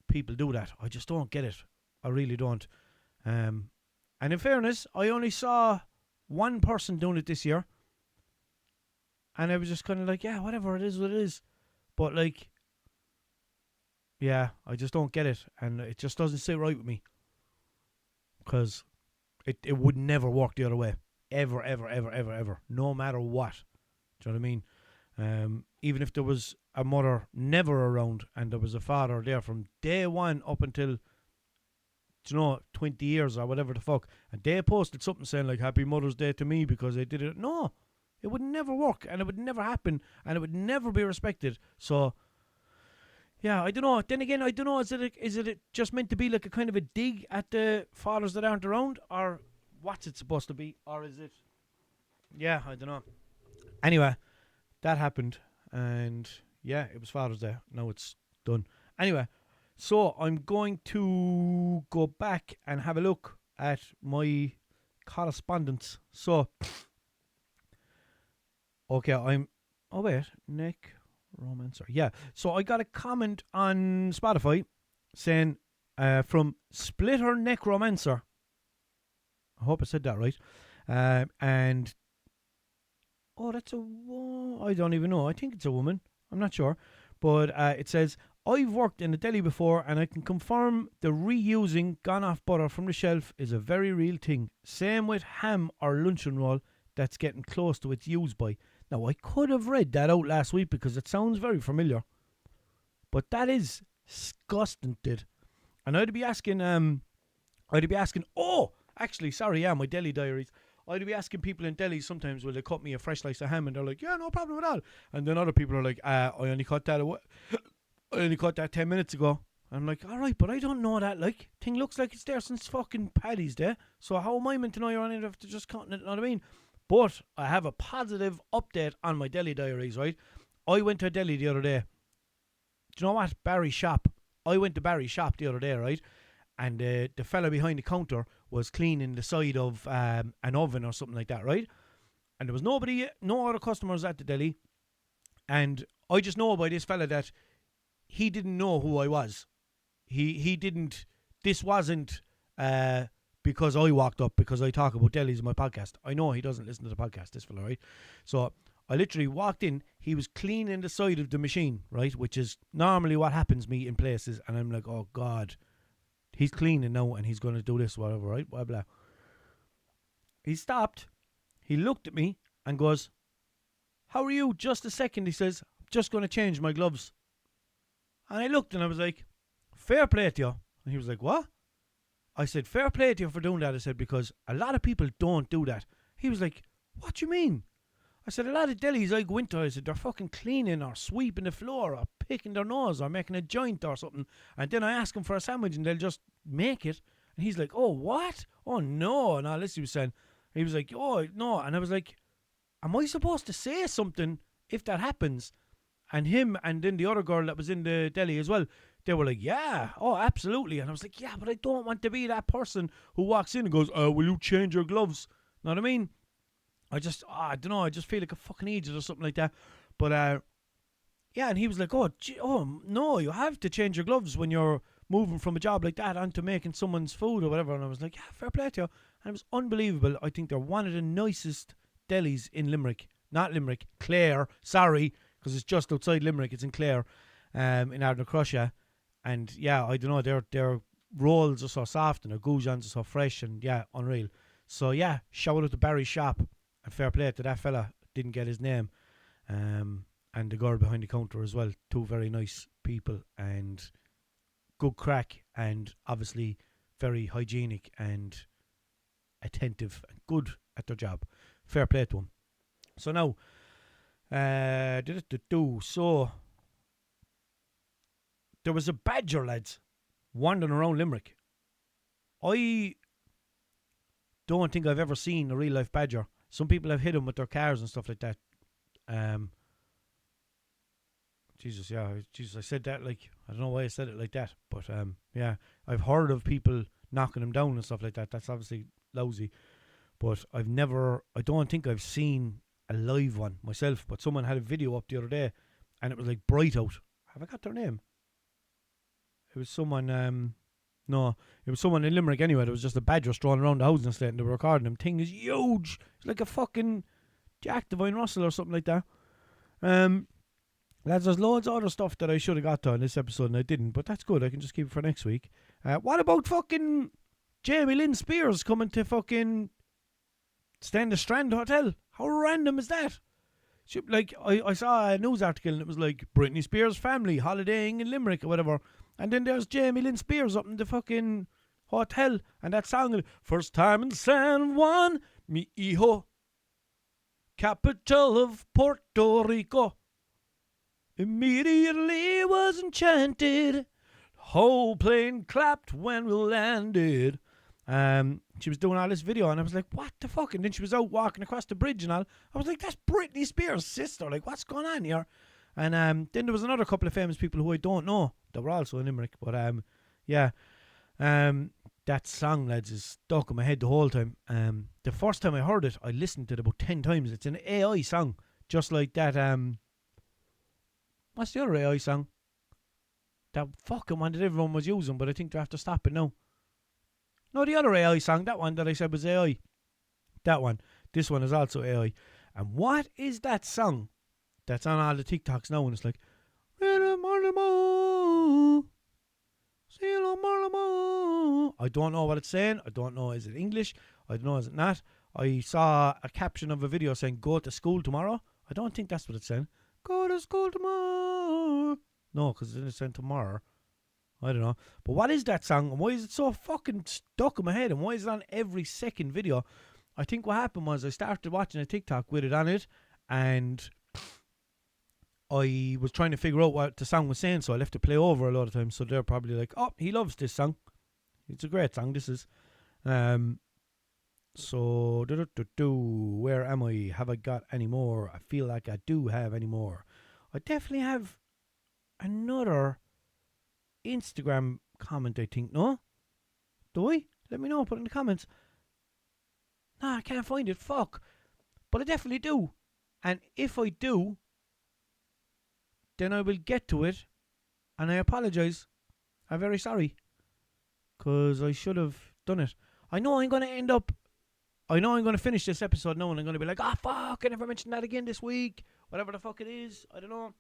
people do that. I just don't get it. I really don't. And in fairness, I only saw one person doing it this year. And I was just kind of like, yeah, whatever, it is what it is. But like, yeah, I just don't get it. And it just doesn't sit right with me. Because it would never work the other way. Ever, ever, ever, ever, ever. No matter what. Do you know what I mean? Even if there was a mother never around and there was a father there from day one up until, 20 years or whatever the fuck, and they posted something saying like Happy Mother's Day to me because I did it. No, it would never work and it would never happen and it would never be respected. So, yeah, I don't know. Then again, I don't know, is it just meant to be like a kind of a dig at the fathers that aren't around, or what's it supposed to be? Or is it... Yeah, I don't know. Anyway, that happened, and yeah, it was Father's Day. Now it's done. Anyway, so I'm going to go back and have a look at my correspondence. So, okay, Nick Romancer. Yeah, so I got a comment on Spotify saying from Splitter Necromancer. I hope I said that right. And that's I don't even know. I think it's a woman. I'm not sure. But it says, I've worked in a deli before and I can confirm the reusing gone off butter from the shelf is a very real thing. Same with ham or luncheon roll that's getting close to its use by. Now, I could have read that out last week because it sounds very familiar. But that is disgusting, dude. And I'd be asking, my deli diaries. I'd be asking people in delis sometimes, will they cut me a fresh slice of ham? And they're like, yeah, no problem at all. And then other people are like, I only cut that 10 minutes ago. I'm like, all right, but I don't know that, like, thing looks like it's there since fucking Paddy's Day. So how am I meant to know you're on it after just cutting it, you know what I mean? But I have a positive update on my deli diaries, right? I went to a deli the other day. Do you know what? Barry's shop. I went to Barry's shop the other day, right? And the fella behind the counter was cleaning the side of an oven or something like that, right? And there was no other customers at the deli. And I just know by this fella that he didn't know who I was. He didn't. This wasn't because I walked up because I talk about delis in my podcast. I know he doesn't listen to the podcast, this fella, right? So I literally walked in. He was cleaning the side of the machine, right? Which is normally what happens to me in places. And I'm like, oh, God. He's cleaning now and he's going to do this, whatever, right? Blah, blah. he stopped, he looked at me and goes, "How are you?" Just a second, he says, "Just going to change my gloves." And I looked and I was like, "Fair play to you." And he was like, "What?" I said, "Fair play to you for doing that." I said, "Because a lot of people don't do that." He was like, "What do you mean?" I said, "A lot of delis I go into," I said, "they're fucking cleaning or sweeping the floor or picking their nose or making a joint or something. And then I ask them for a sandwich and they'll just make it." And he's like, "Oh, what? Oh, no." And all this he was saying. He was like, "Oh, no." And I was like, am I supposed to say something if that happens? And him and then the other girl that was in the deli as well, they were like, "Yeah, oh, absolutely." And I was like, "Yeah, but I don't want to be that person who walks in and goes, will you change your gloves?" Know what I mean? I don't know, I just feel like a fucking idiot or something like that. But, yeah, and he was like, oh, no, you have to change your gloves when you're moving from a job like that onto making someone's food or whatever. And I was like, yeah, fair play to you. And it was unbelievable. I think they're one of the nicest delis in Limerick. Not Limerick, Clare, sorry, because it's just outside Limerick. It's in Clare, in Ardna Crusher. And yeah, I don't know, their rolls are so soft and their goujons are so fresh and yeah, unreal. So yeah, shout out to Barry's shop and fair play to that fella. Didn't get his name. And the girl behind the counter as well. Two very nice people and good crack and obviously very hygienic and attentive and good at their job. Fair play to them. So now, so there was a badger, lads, wandering around Limerick. I don't think I've ever seen a real life badger. Some people have hit them with their cars and stuff like that. Jesus, I said that like, I don't know why I said it like that, but yeah, I've heard of people knocking them down and stuff like that. That's obviously lousy, but I don't think I've seen a live one myself, but someone had a video up the other day and it was like bright out. Have I got their name? It was someone, no, it was someone in Limerick anyway. There was just a badger strolling around the housing estate and they were recording him. Thing is huge. It's like a fucking Jack Divine Russell or something like that. Lads, there's loads of other stuff that I should have got to in this episode and I didn't, but that's good. I can just keep it for next week. What about fucking Jamie Lynn Spears coming to fucking stay in the Strand Hotel? How random is that? Like, I saw a news article and it was like, Britney Spears' family holidaying in Limerick or whatever. And then there's Jamie Lynn Spears up in the fucking hotel. And that song, first time in San Juan, mi hijo, capital of Puerto Rico. Immediately was enchanted. Whole plane clapped when we landed. She was doing all this video and I was like, what the fuck? And then she was out walking across the bridge and all. I was like, that's Britney Spears' sister. Like, what's going on here? And then there was another couple of famous people who I don't know that were also in Limerick. But yeah. That song, lads, is stuck in my head the whole time. The first time I heard it, I listened to it about 10 times. It's an AI song. Just like that, what's the other AI song? That fucking one that everyone was using, but I think they have to stop it now. No, the other AI song, that one that I said was AI. That one. This one is also AI. And what is that song that's on all the TikToks now? And it's like, I don't know what it's saying. I don't know, is it English? I don't know, is it not? I saw a caption of a video saying, go to school tomorrow. I don't think that's what it's saying. Go to school tomorrow. No, because it's saying tomorrow. I don't know. But what is that song? And why is it so fucking stuck in my head? And why is it on every second video? I think what happened was I started watching a TikTok with it on it. And I was trying to figure out what the song was saying. So I left it play over a lot of times. So they're probably like, oh, he loves this song. It's a great song. This is. So, where am I? Have I got any more? I feel like I do have any more. I definitely have another Instagram comment, I think. No? Do I? Let me know. Put it in the comments. Nah, I can't find it. Fuck. But I definitely do. And if I do, then I will get to it. And I apologise. I'm very sorry. Because I should have done it. I know I'm going to finish this episode now and I'm going to be like, fuck, I never mentioned that again this week. Whatever the fuck it is. I don't know.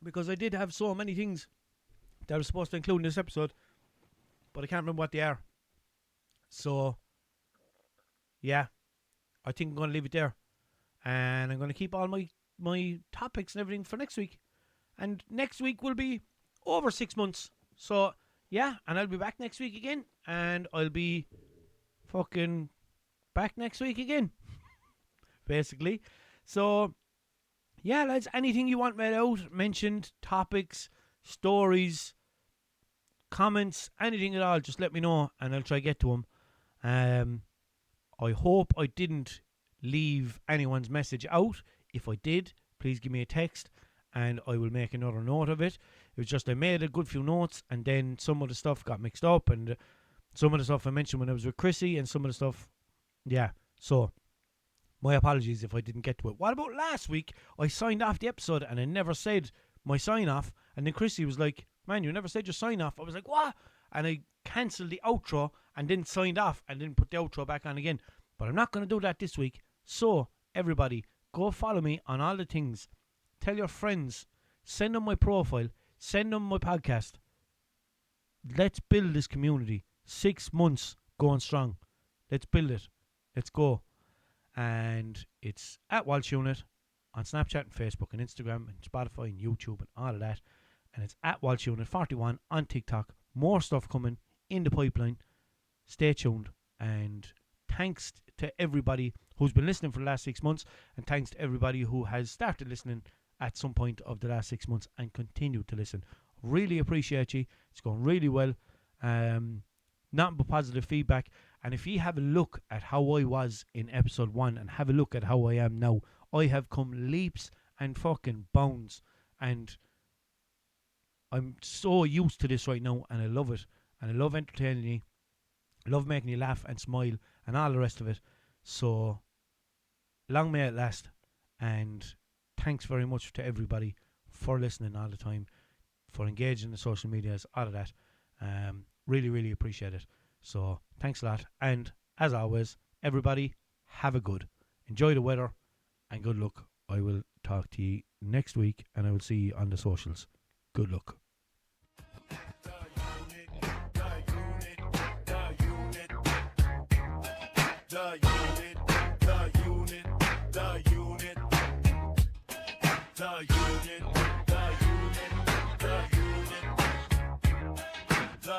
Because I did have so many things that I was supposed to include in this episode. but I can't remember what they are. So, yeah, I think I'm going to leave it there. And I'm going to keep all my topics and everything for next week. And next week will be over 6 months. So, yeah, and I'll be back next week again. And I'll be fucking back next week again. Basically. So, yeah, lads, anything you want read out, mentioned, topics, stories, comments, anything at all, just let me know and I'll try to get to them. I hope I didn't leave anyone's message out. If I did, please give me a text and I will make another note of it. It was just I made a good few notes and then some of the stuff got mixed up and some of the stuff I mentioned when I was with Chrissy and some of the stuff, yeah. So, my apologies if I didn't get to it. What about last week? I signed off the episode and I never said my sign off. And then Chrissy was like, man, you never said your sign off. I was like, what? And I cancelled the outro and then signed off and then put the outro back on again. But I'm not going to do that this week. So, everybody, go follow me on all the things. Tell your friends. Send them my profile. Send them my podcast. Let's build this community. 6 months going strong. Let's build it. Let's go. And it's at Walshunit on Snapchat and Facebook and Instagram and Spotify and YouTube and all of that. And it's at Walshunit41 on TikTok. More stuff coming in the pipeline. Stay tuned. And thanks to everybody who's been listening for the last 6 months. And thanks to everybody who has started listening at some point of the last 6 months and continued to listen. Really appreciate you. It's going really well. Nothing but positive feedback. And if you have a look at how I was in episode 1 and have a look at how I am now, I have come leaps and fucking bounds. And I'm so used to this right now and I love it. And I love entertaining you. I love making you laugh and smile and all the rest of it. So, long may it last. And thanks very much to everybody for listening all the time, for engaging in the social medias, all of that. Really, really appreciate it. So, thanks a lot. And, as always, everybody, have a good. Enjoy the weather and good luck. I will talk to you next week and I will see you on the socials. Good luck. The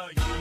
unit.